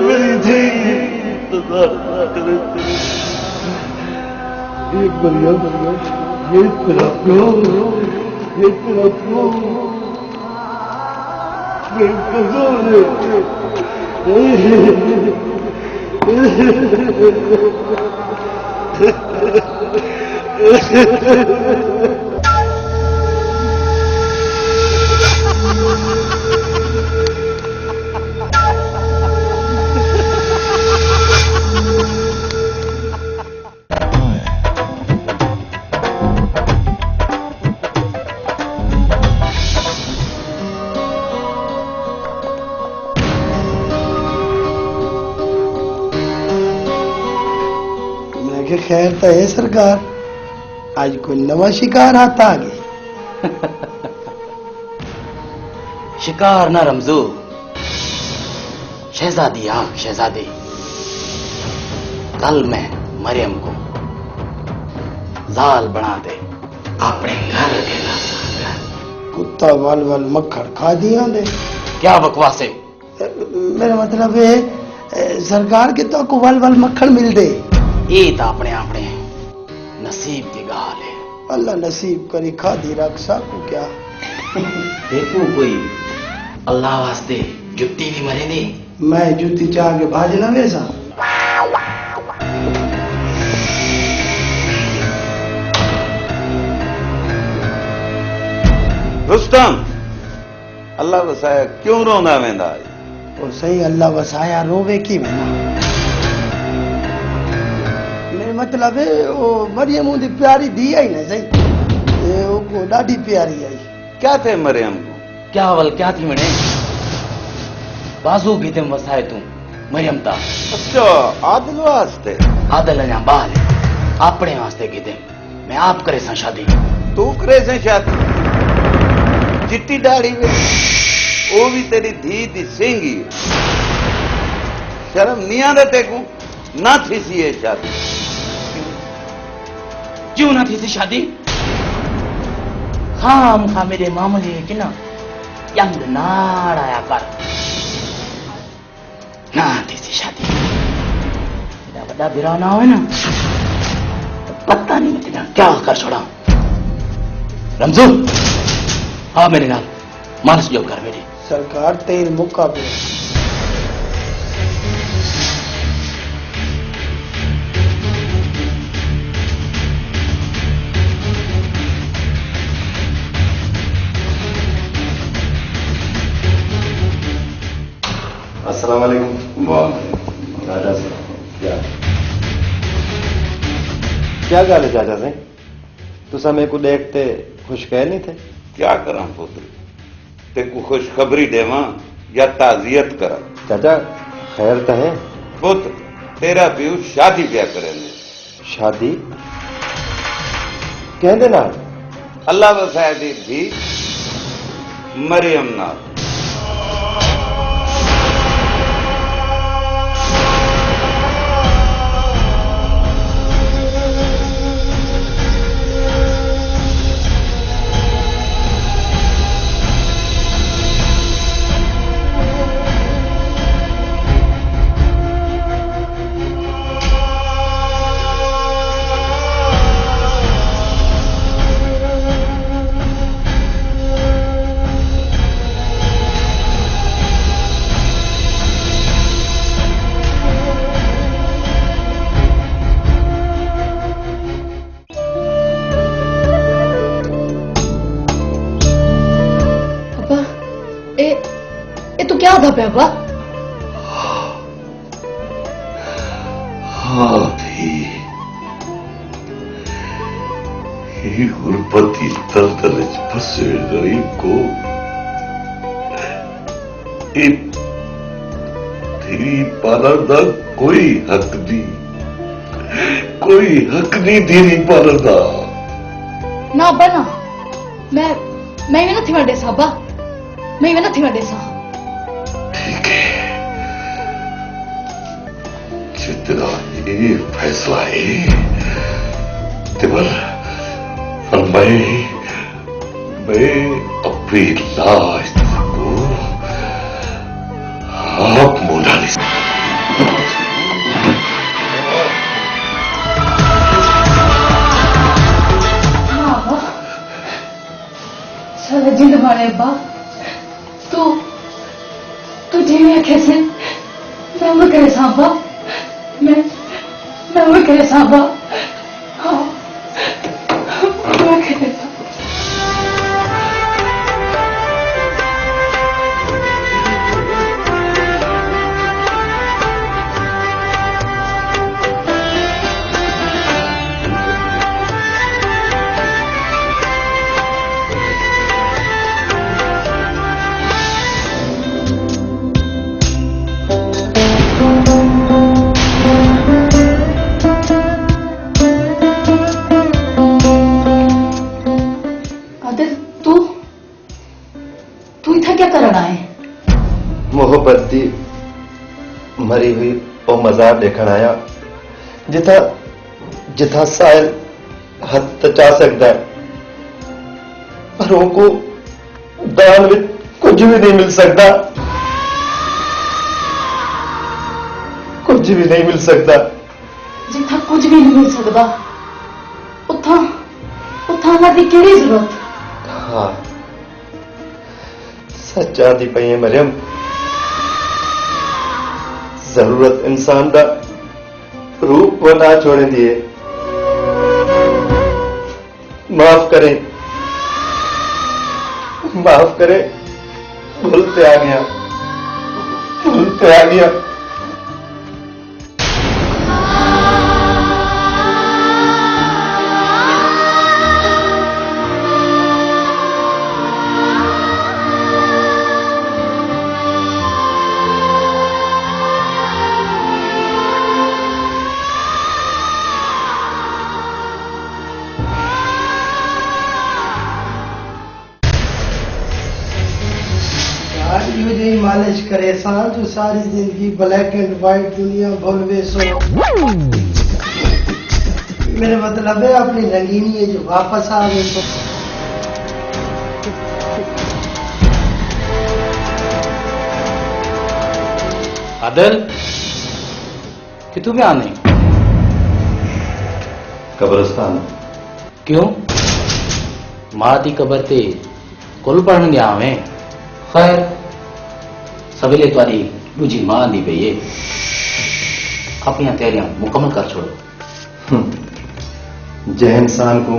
मेरी थी इंतजार करे ये मरियम ये तेरा प्यार ये तेरा प्यार मैं इंतजार खैर तो है सरकार, आज कोई नवा शिकार आता आगे। शिकार ना रमजू, शहजादी आंख शहजादी। कल मैं मरियम को जाल बना दे अपने घर के ना कुत्ता वल वल मक्खड़ खा दिया दे। क्या बकवास है? मेरा मतलब है सरकार के तो को वल वल मक्खड़ मिल दे। ये तो अपने अपने नसीब की गाल है। अल्लाह नसीब करी खादी रक्षा को क्या। देखो कोई अल्लाह वास्ते जुत्ती भी मरे दे। मैं जुत्ती चाह के भाजना वैसा। रुस्तम अल्लाह वसाया क्यों रोना वेंदा? और सही अल्लाह वसाया रोवे की वेंदा। मतलब है वो मरियम उनकी प्यारी दी आई ना सही वो डाडी प्यारी आई। क्या थे मरियम को? क्या वल क्या थी मने? बाजू गिदम वसाए तू मरियम ता। अच्छा आदिल वास्ते? आदिल ना बाल अपने वास्ते गिदम। मैं आप करे सा शादी। तू करे सा शादी? चिट्टी दाढ़ी में वो भी तेरी धी दी सेंगी। शर्म नहीं आंदा तेको? ना थी सी ये शादी। क्यों ना थी सी शादी? खाम खा मेरे मामले कि ना यंग नाड़ आया कर ना थी सी शादी। तेरा बड़ा बिरा ना हो ना तो पता नहीं तेरा क्या कर छोड़ा। रमजू हाँ मेरे नाल मानस जो कर मेरी सरकार तेल मुक्का पे। अस्सलाम वालेकुम। चाचा से क्या गल है चाचा से? तुसा मेरे को देखते खुश कह नहीं थे? क्या करा पुत्र तेको खुशखबरी देवा या ताजियत करा? चाचा खैर तो है? पुत्र तेरा प्यू शादी ब्याह करेंगे। शादी कहते ना? अल्लाह वसाया दी थी मरियम नाल। था बाबा? हाँ थी ही गुरबती दलदल च फसे गरीब को तेरी पालन का कोई हक नहीं, कोई हक नहीं तेरी पालन का। ना बना मैं भी नहीं वडे साहबा, मैं भी नहीं वडे सा। ठीक है, जितना ये फैसला है तेवर मैं अपनी लाश को आप मोड़ा नहीं सकता। साला जिंद मारे अब्बा, तू जीवे कैसे? मैं वो करे सांबा, मैं वो करे सांबा, हाँ मैं करे। मोहब्बत दी मरी हुई वो मजार देखण आया जिथा जिथा साहिल हथ तचा सकता है, पर उनको दान में कुछ भी नहीं मिल सकता, कुछ भी नहीं मिल सकता। जिथा कुछ भी नहीं मिल सकता उथा अल्लाह की केड़ी जरूरत? हाँ सच्चा दी पई है मरियम, जरूरत इंसान का रूप वो ना छोड़े दिए। माफ करें, माफ करें, भूल पे आ गया, भूल पे आ गया। मालिश करे सा जो सारी जिंदगी ब्लैक एंड व्हाइट दुनिया भूलवे सो। मेरे मतलब है अपनी रंगीनी है जो वापस आ गई तो। आदल कितू में आने? कब्रिस्तान। क्यों? मां दी कबर ते कुल पढ़न गया मैं। खैर सवेले तुम्हारी दूजी मां दी पई है, अपनी तैयारियां मुकम्मल कर छोड़ो। जै इंसान को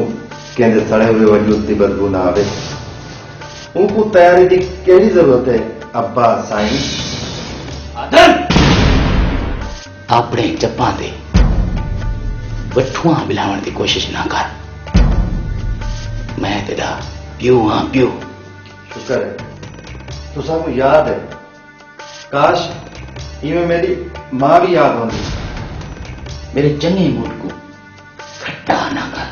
कहते सड़े हुए वजूद की बदबू ना आवे, उनको तैयारी की केड़ी जरूरत है अब्बा साईं? आदल अपने चप्पा दे वठुआ बिलावण की कोशिश ना कर। मैं तेरा प्यो हाँ प्यो। शुक्र है तुसा को याद है, काश इवें मेरी मां भी याद होती। मेरे चंगे मूड को खट्टा ना कर।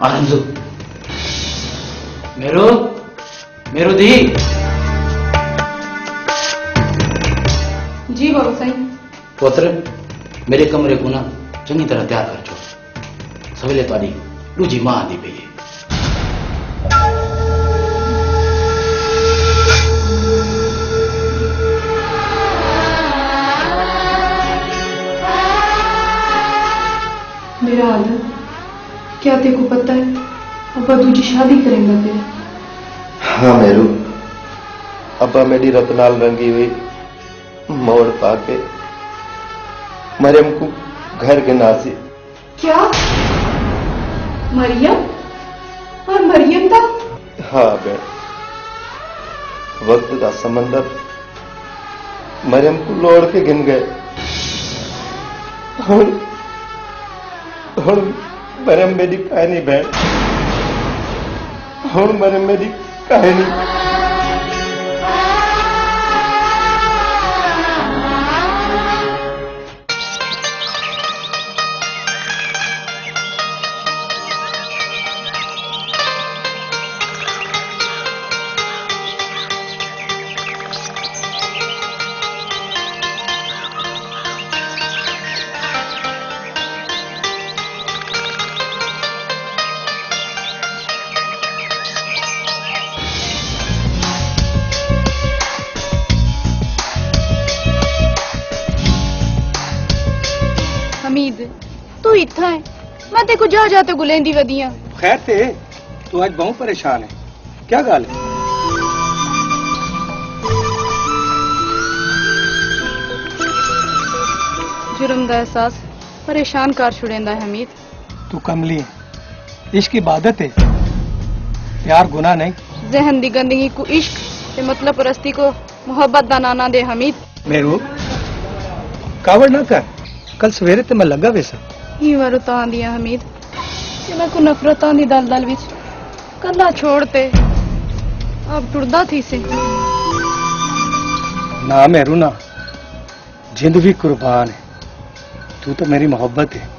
आरंजो मेरो दी। जी बाबू साईं। पुत्र मेरे कमरे को ना चंगी तरह तैयार कर छो, सवेले तारी दूजी मां आती पई है। मेरा आदर, क्या तेरे को पता है अब्बा दूजी शादी करेंगे तेरे? हाँ मेरू, अब्बा मेरी रतनाल रंगी हुई मोड़ पाके मरियम को घर के नासी। क्या मरियम? और मरियम था? हाँ बे, वक्त का समंदर मरियम को लोड़ के गिन गए। हुण मरियम मेरी कहानी भेण, हुण मरियम मेरी कहानी। हमीद तू इतना है, मैं तेको जा जाते गुलेंदी वदियां। खैर थे तू आज बहुत परेशान है, क्या गाल है? जुर्म दा एहसास परेशान कर छुड़ेंदा है हमीद। तू कमली है, इश्क इबादत है, प्यार गुनाह नहीं। जहन दी गंदगी को इश्क ते मतलब परस्ती को मोहब्बत दा नाना दे हमीद। मेरू कावड़ ना कर, कल सवेरे ते मैं लगा वैसा ही वारो तां दिया हमीद कि मैं को नफरतां दी दलदल विच कल्ला छोड़ते अब टुरदा थी से। ना मेरू ना, जिंद भी कुर्बान है, तू तो मेरी मोहब्बत है।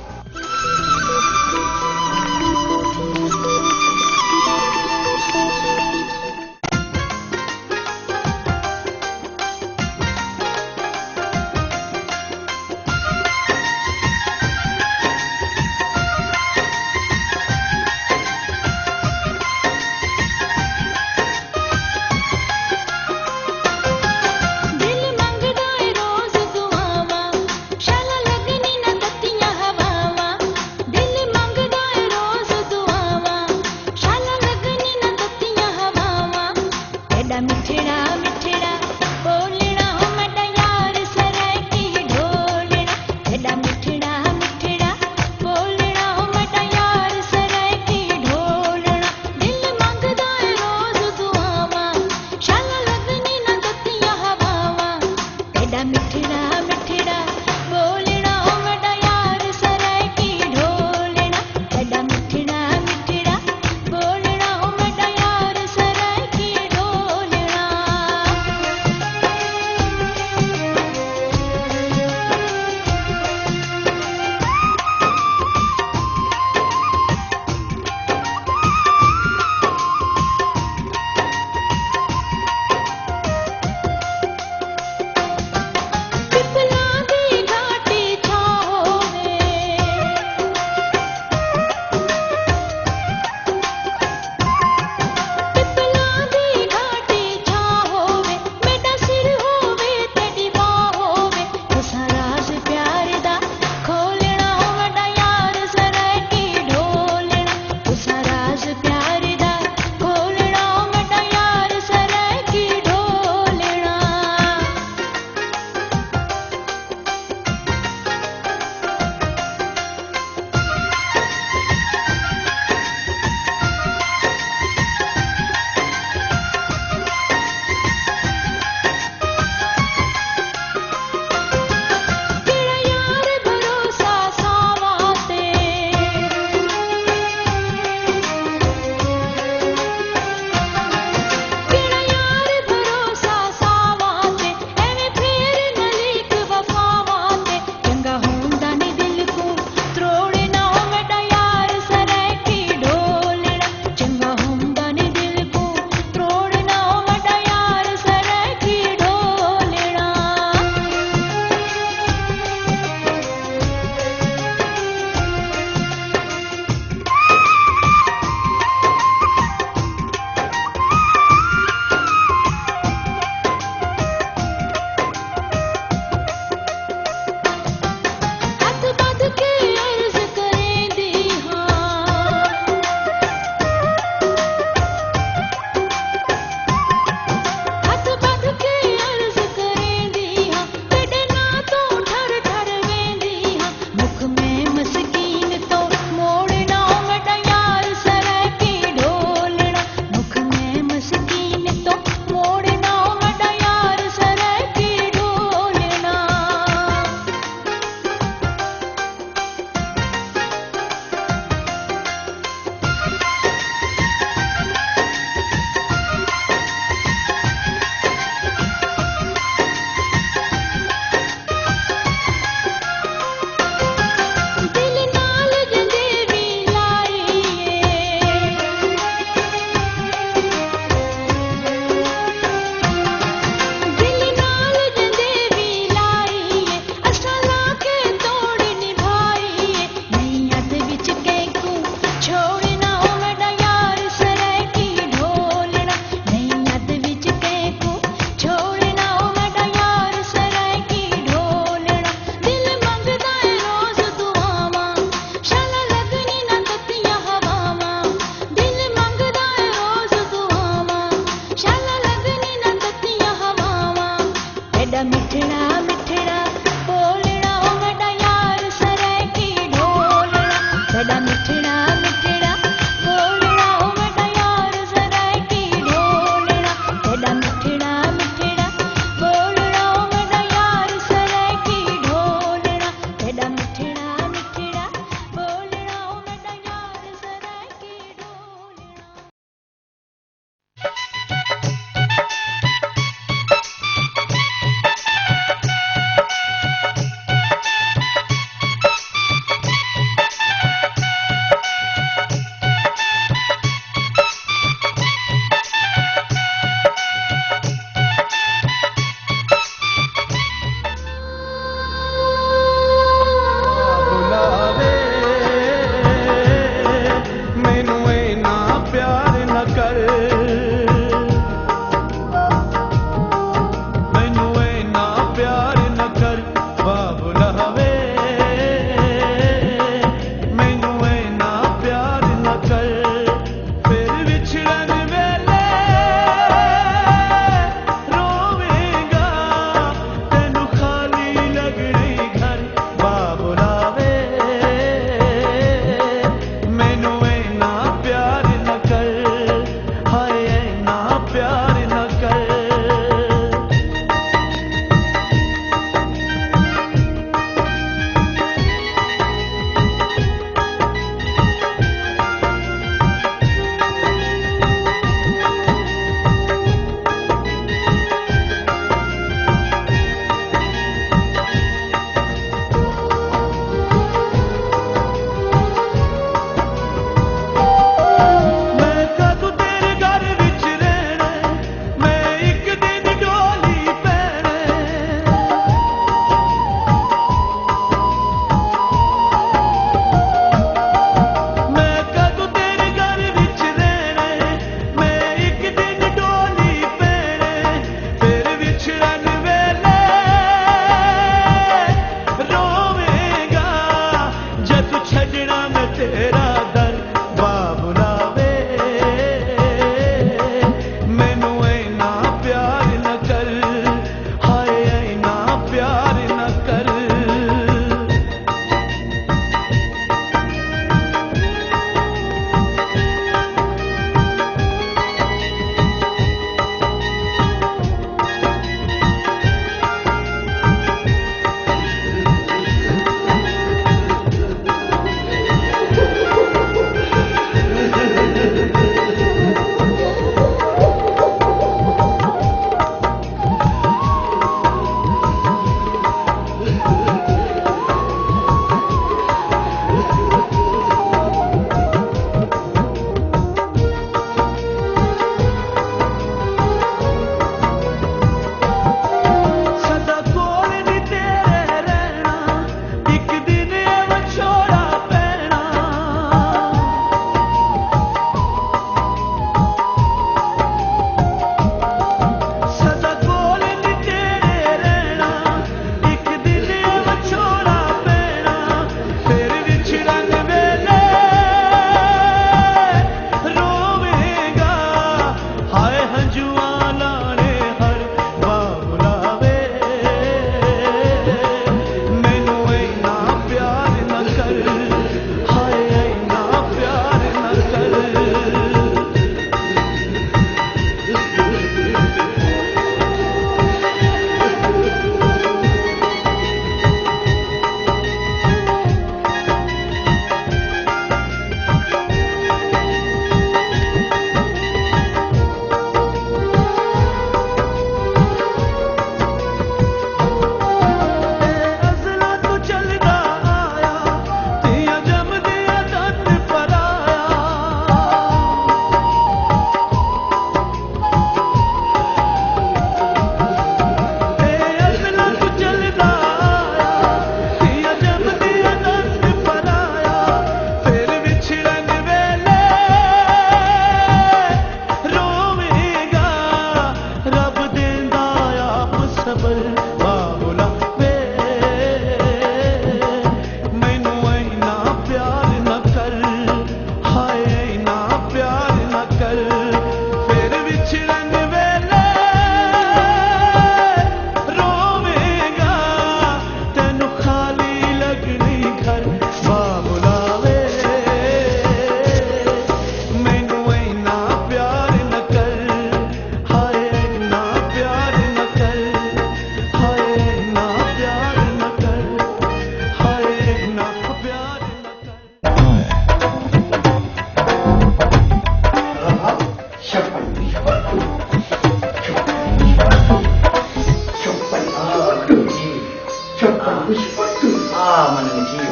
मन मिठी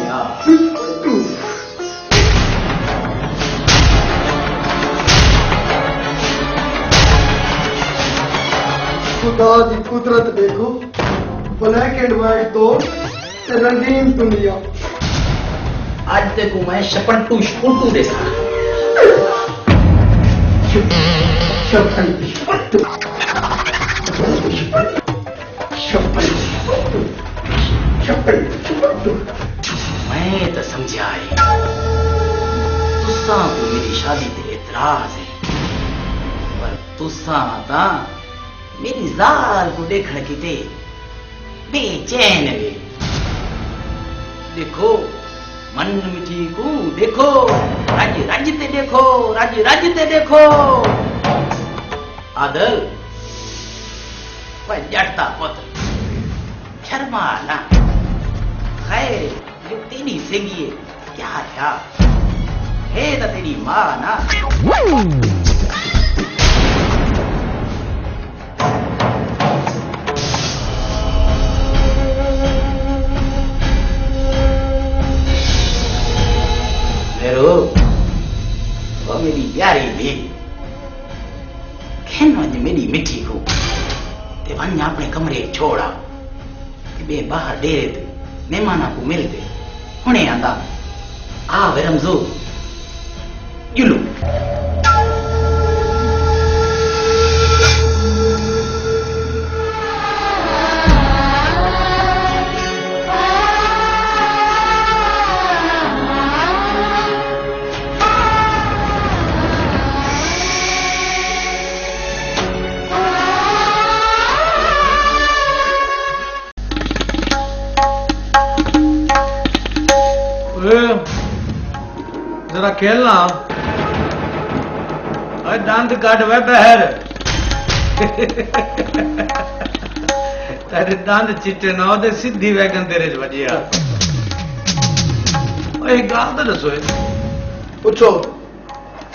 खुदा दी कुदरत देखो, ब्लैक एंड व्हाइट दो ते रंगीन दुनिया। आज देखो मैं शपंटू शपुंटू देखा। मैं तो समझा है तुसा को मेरी शादी ते एतराज है, पर तुसा ता मेरी ज़ाल को देखण की ते बेचैन वे। देखो मन मिठी को देखो, राज्य राज्य ते देखो, राज्य राज्य ते देखो। आदल जटता पुत्र शर्मा ना, खैर जो तेरी सेगी है क्या है तो तेरी माँ ना। वो मेरी प्यारी बेटी खेन वंज मेरी मिठी को ते वंज अपने कमरे छोड़ा ते बे बाहर डेरे ते मेहमाना को मिलते हुने आंदा आ विरमजो युलू जरा खेलना। अरे दांत काट वे बहर। तेरे दांत चिट्टे ना होते सीधी वैगन तेरे च वजिया। एक गाल तो दसो पूछो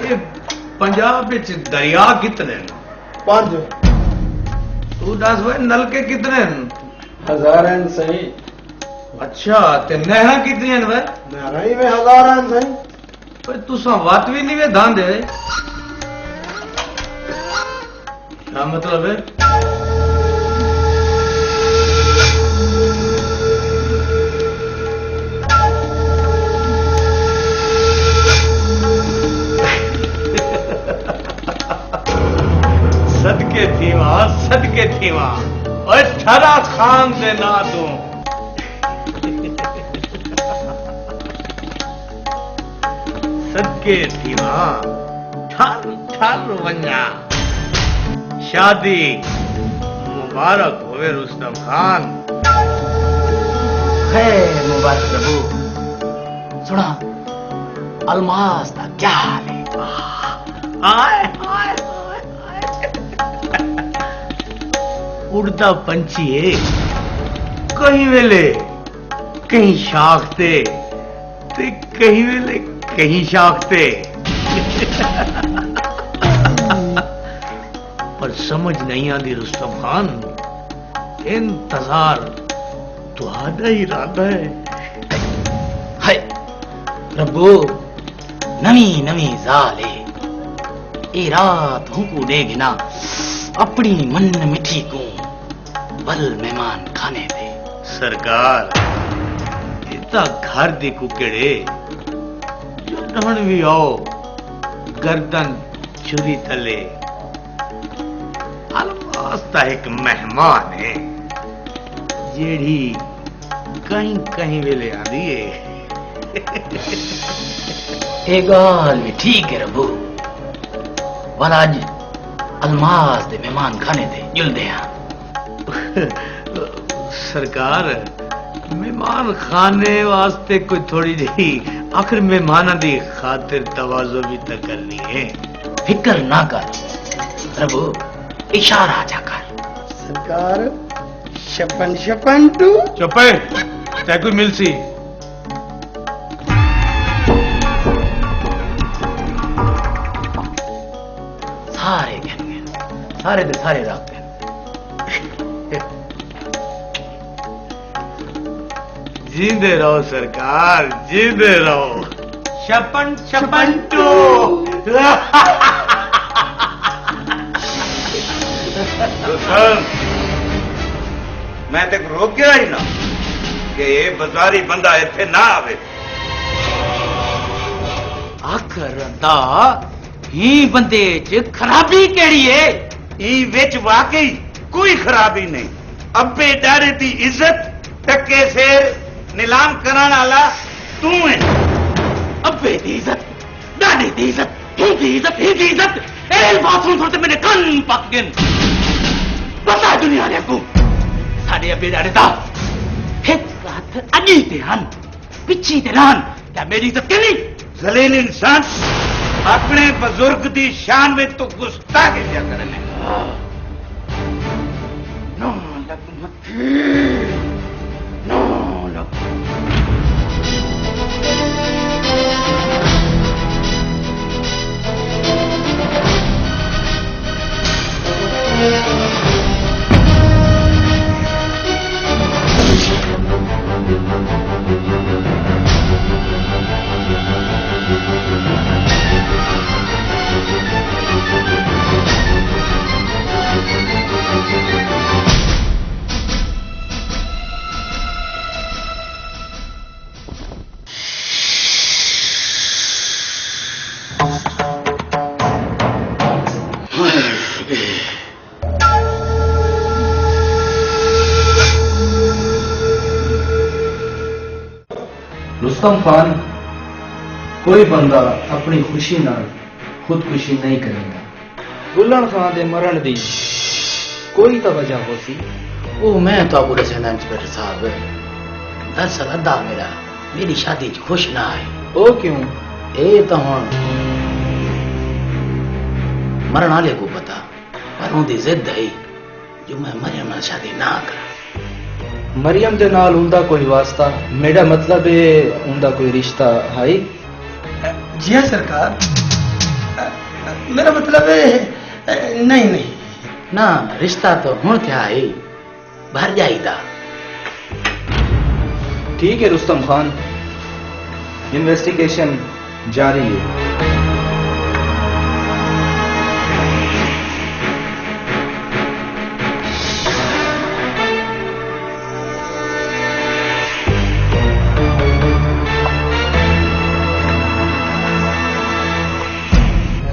ये पंजाब विच दरिया कितने हैं? 5। तू दस वे नलके कितने हैं? 1000 सही। अच्छा ते नहरा कितनी हैं वे? नहरा ही में 1000 सही। पर तुसा वात भी नहीं वे धान दे। क्या मतलब है? सदके थीवा और ठरा खान दे ना तू। सदके थीवा ठर ठर वन्या। शादी मुबारक होवे रुस्तम खान। खैर मुबारक प्रभु। सुना अलमास का क्या हाल है? आए आए उड़ता पंछी है, कहीं वेले कहीं शाखते ते कहीं वेले कहीं शाखते। पर समझ नहीं आती रुस्तम खान, इंतजार तुम्हारा ही इरादा है। हाय प्रभु नवी नवी जाले ए रात हुकू देगिना अपनी मन मिठी को बल मेहमान खाने दे। सरकार इतना घर दी कुकड़े जन भी आओ गर्दन छुरी थले। अलवास्ता एक मेहमान है जेड़ी कहीं कहीं वेले आंदी है। ए गाल भी ठीक है रबू, वाला आज अलमास दे मेहमान खाने दे जुल दे। सरकार मेहमान खाने वास्ते कोई थोड़ी जी आखिर मेहमान दी खातिर तवाजो भी तो करनी है। फिक्र ना कर प्रभु, इशारा जा कर। सरकार शपन शपन टू चुपे तै कोई मिलसी। सारे गन सारे दे सारे रख जींदे रहो सरकार, जींदे रहो। छपन छपंटू। मैं ते रोकिया ही ना कि ये बाजारी बंदा इत्थे ना आवे। आखर दा ही बंदे च खराबी केड़ी है? ई विच वाकई कोई खराबी नहीं। अब्बे डारे दी इज्जत टक्के से नीलाम कराने वाला तू है। अब्बे दी इज्जत, डाडे दी इज्जत, ही दी इज्जत, ए बाथरूम सुनते मेरे कान पक गए। बता दुनिया ने को साडे अब्बे डाडे दा एक हाथ अगी ते हन, पिछी ते नान, क्या मेरी इज्जत के नहीं? जलील इंसान अपने बुजुर्ग दी शान में तो गुस्ताखी क्या करने। नो लग मथे, नो लग। रुस्तम खान, कोई बंदा अपनी खुशी नाल खुदकुशी नहीं करेगा। गुलन खान दे मरण दी कोई तो वजह हो सी। वो मैं तो आपको दसना इंस्पेक्टर साहब, दरअसल अद्धा मेरी शादी च खुश ना है। ओ क्यों? ए तो हुण मरण वाले को पता, पर उनकी जिद है जो मैं मरियम नाल शादी ना करा। मरियम दे नाल उनदा कोई वास्ता? मेरा मतलब है उनदा कोई रिश्ता है? जी हाँ सरकार, मेरा मतलब है नहीं ना, रिश्ता तो हुण क्या है, भर जाईदा। ठीक है रुस्तम खान, इन्वेस्टिगेशन जारी है।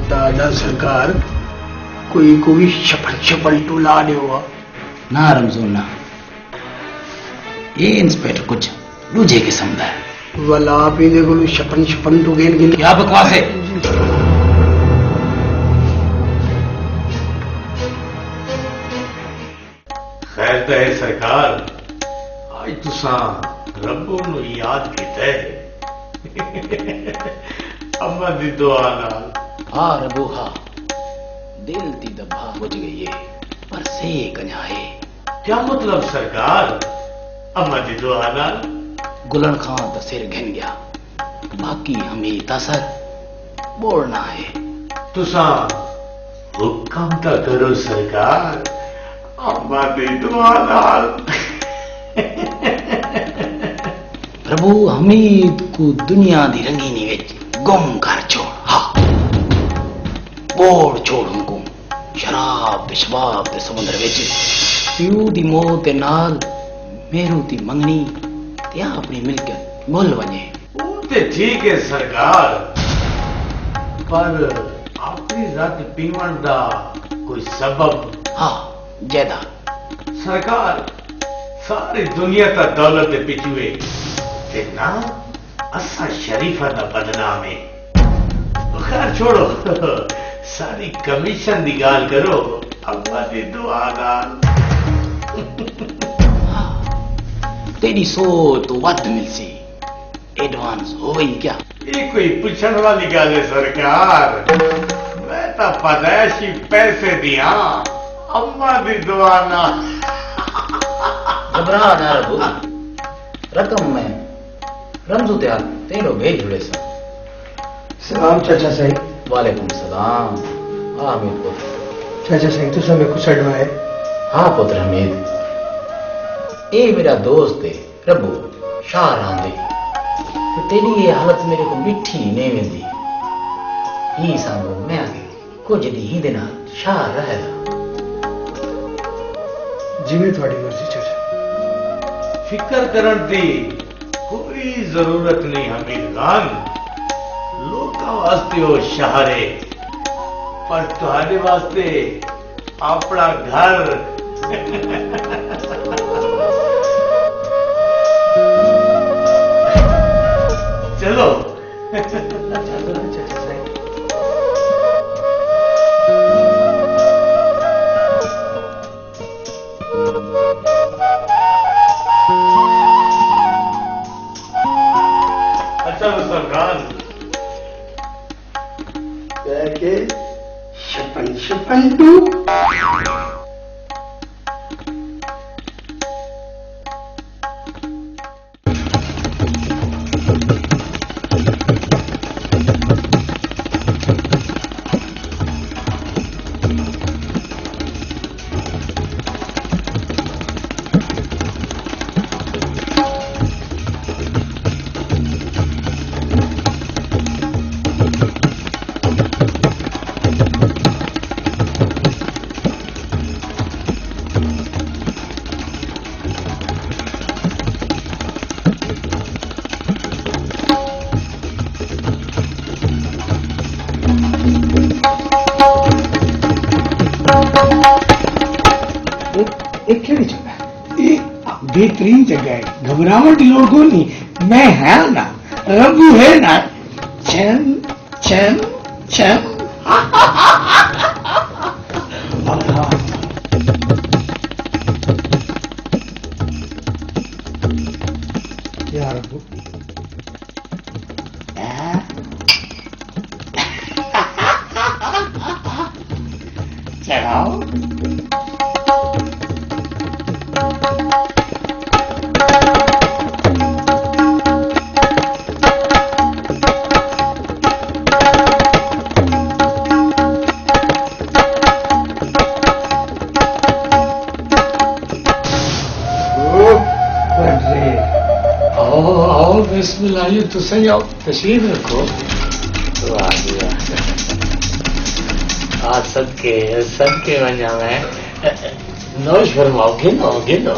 दादा सरकार, कोई छपन टूला दे हुआ ना रमजोन ना, ये इंस्पेक्टर कुछ दूजे किस्म का है। वाला आप ही देखो छपन टू गेन गिन। क्या बकवास है? खैर तो है सरकार, आज तुसा रब्बो नु याद कीता है। अम्मा दी दुआ नाल। हाँ रबू हाँ, दिल दी दबा बुझ गई है, पर से कन्या है। क्या मतलब सरकार? अम्मा दी दुआ नाल गुलन खान तो सिर घिन गया, बाकी हमें तसर बोलना है। तुसा हुक्म तो करो सरकार, अम्मा दी दुआ नाल। प्रभु हमीद को दुनिया दी रंगीनी विच गुम कर छोड़। हाँ बोड़ छोड़ हमको शराब ते शबाब ते समुद्र विच। प्यू दी मौत दे नाल मेरू दी मंगनी ते अपनी मिलकत मुल वने। वो ते ठीक है सरकार, पर अपनी रात पीवन दा कोई सबब? हाँ जैदा सरकार, सारी दुनिया ता दौलत दे पिछुए ते ना असा शरीफा दा बदनाम है। खैर छोड़ो, सारी कमीशन दी गाल करो, अम्मा दी दुआ नाल। तेरी सोच तो वध मिलसी, एडवांस हो गई क्या? ये कोई पूछने वाली गल है सरकार? मैं तो पैदाइशी पैसे दिया, अम्मा दी दुआ नाल। घबरा ना रघु, रकम में रमजू त्यार तेरो भेज जुड़े सा। सलाम चाचा साहब। वालेकुम सलाम। हाँ हमीद पुत्र। चाचा साहब तो समय कुछ अडवाए। हाँ पुत्र हमीद, ये मेरा दोस्त है प्रभु, शाह रहंदे ते तेरी ये हालत मेरे को मिठी नहीं वेंदी ही सांगो मैं आगे कुछ दी ही देना शाह रहेगा जिवें थोड़ी मर्जी चाचा। फिक्र करन दी कोई जरूरत नहीं हमीद खान लोकां वास्ते हो शहरे पर तुम्हारे वास्ते अपना घर चलो अच्छा सरकार के शपन शपन टू एक केड़ी जगह ये बेहतरीन जगह है घबराहट की लोड़ को नहीं मैं है ना रबू है ना चैन चैन चैन यार चलाओ बिस्मिल्लाह ये तो सही आओ तशरीफ रखो वाह जी वाह आज सदके वञा मैं नौश फरमाओ गिनो गिनो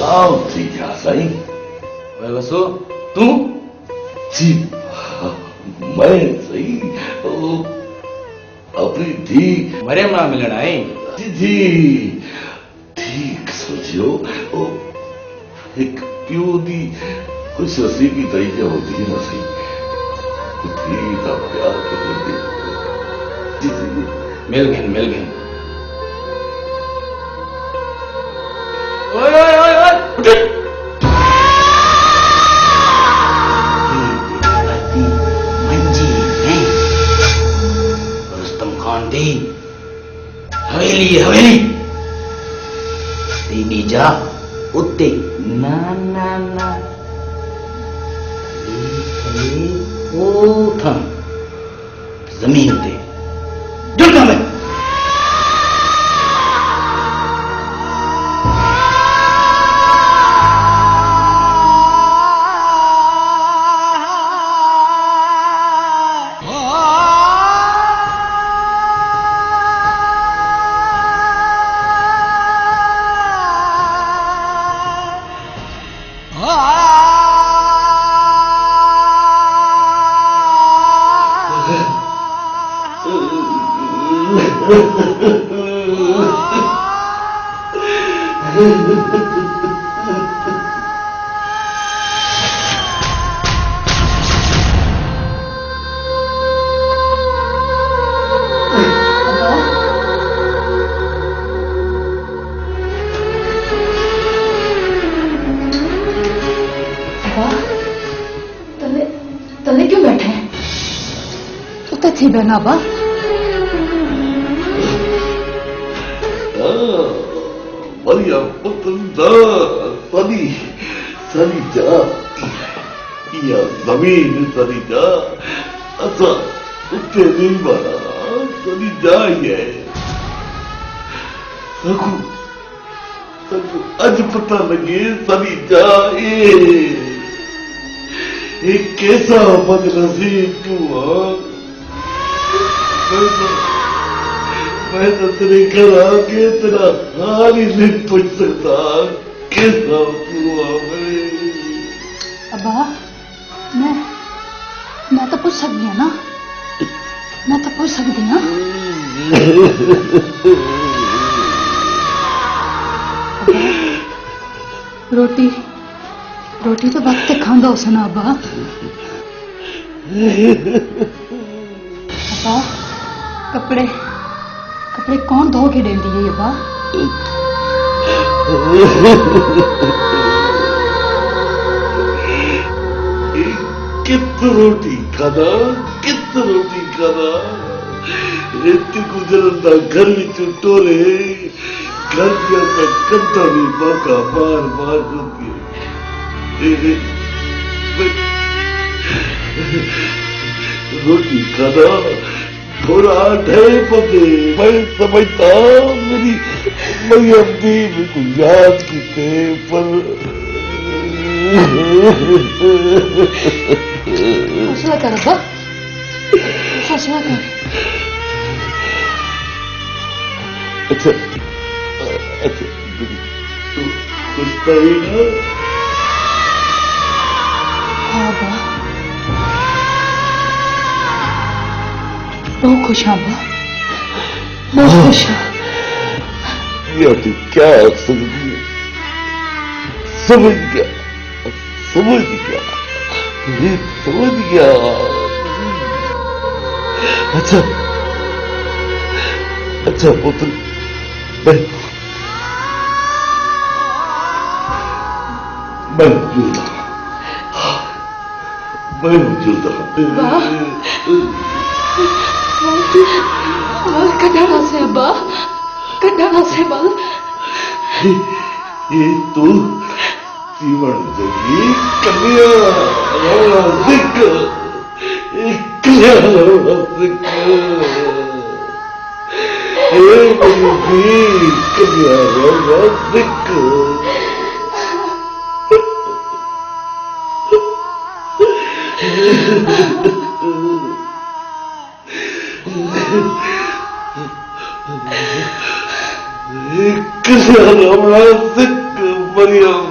हाँ ठीक है साईं। ओए वसो तू जी मैं सही अपनी धी मरियम ना मिलण आए जी ठीक सोचियो एक प्यो दी कुछ नसीबी तरीके होती है ना सही धी का प्यार करते जी मिल गए ओए ओए ओए ओए उठ दी हवेली दीदी जा उत्ते ना ना ना ओ था जमीन ते जुड़का में तले क्यों बैठे हैं? तो थी बहना बा बढ़िया पुत्र सनी सनी जा या जमीन सनी जा अच्छा उत्ते नहीं बना सनी जा ही है सकू अज पता लगे सनी जा ये कैसा बदनसीब तू मैं तो तेरे घर आके तेरा हाल ही नहीं पूछ सकता कैसा तू अब्बा मैं तो पूछ सकती हूँ ना मैं तो पूछ सकती हूँ रोटी तो वक्त खांदा उसे ना अब्बा कपड़े कौन धो के देती है अब्बा कित रोटी खाना इतनी गुजरता घर विच टोरे घर के अंदर कंधा भी बाका बार होती है रोटी खाना थोड़ा ढे पके मैं समझता मेरी मरियम भी मेरे को याद कीते पर हौसला कर अब्बा हौसला कर अच्छा तू कुछ तो ही ना हाँ अब्बा बहुत खुश हाँ अब्बा बहुत खुश हाँ या तू क्या समझी समझ गया अच्छा पुत्र मैं मौजूद कटाना से अब्बा कटाना से बल ये तू जीवन जगी कन्या सिख मरियम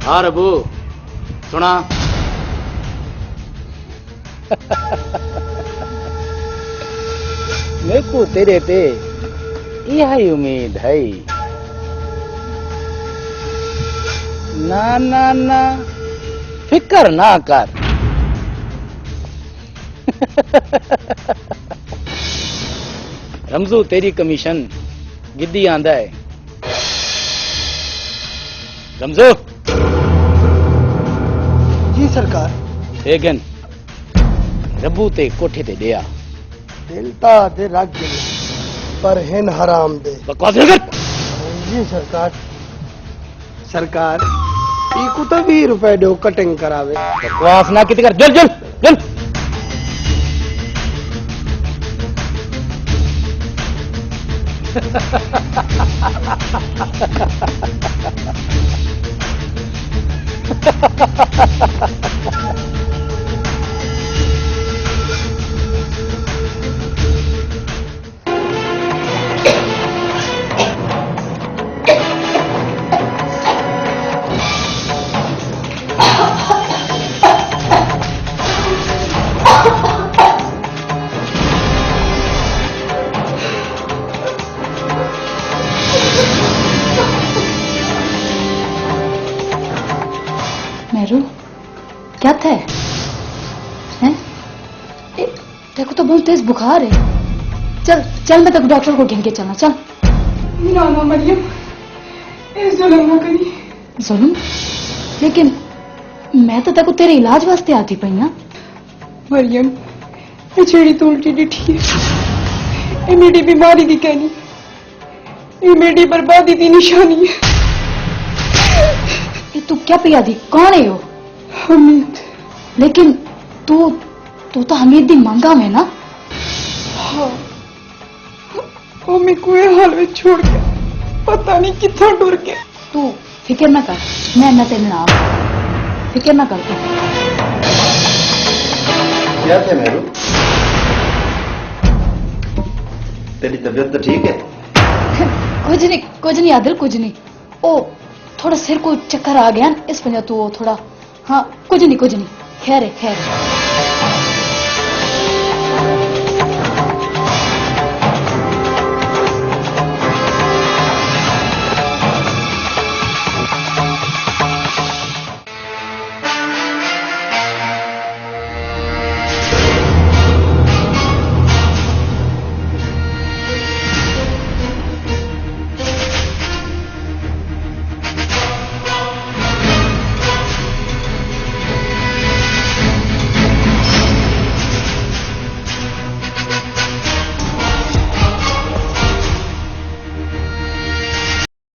हाँ रबू सुना। मेरे को तेरे पे यही उम्मीद है। ना ना ना फिक्र ना कर। रमजू तेरी कमीशन गिद्दी आंदा है। रमजू जी सरकार। एगन रब्बू ते कोठे ते दिया दिलता दे रख गया पर हिन हराम दे। बकवास न कर। जी सरकार। सरकार इको तो 20 रुपए दो कटिंग करावे। बकवास ना किती कर। जल जल जल। मेरू क्या था हैं? देखो तो बहुत तेज बुखार है। चल चल मैं तेको डॉक्टर को ढूंढ के चलना। चल। ना ना मरियम ये जुल्म ना करी। जुल्म? लेकिन मैं तो तेको तेरे इलाज वास्ते आती पई ना। मरियम ये जेड़ी तो उल्टी डिठी है ये मेरी बीमारी दी कहनी, ये मेरी बर्बादी दी निशानी है। ये तू क्या पिया दी? कौन है वो? हमीद। लेकिन तू तू तो हमीद दी मंगा में ना। हाँ वो मैं कोई हाल में छोड़ के पता नहीं कितना डर के। तू फिक्र ना कर, मैं ना तेरे नाल। फिक्र ना कर तू। क्या थे मेरू? तेरी तबीयत तो ठीक है? कुछ नहीं आदिल, कुछ नहीं। ओ थोड़ा सिर को चक्कर आ गया इस वजह तू थोड़ा। हाँ कुछ नहीं खैर है खैर।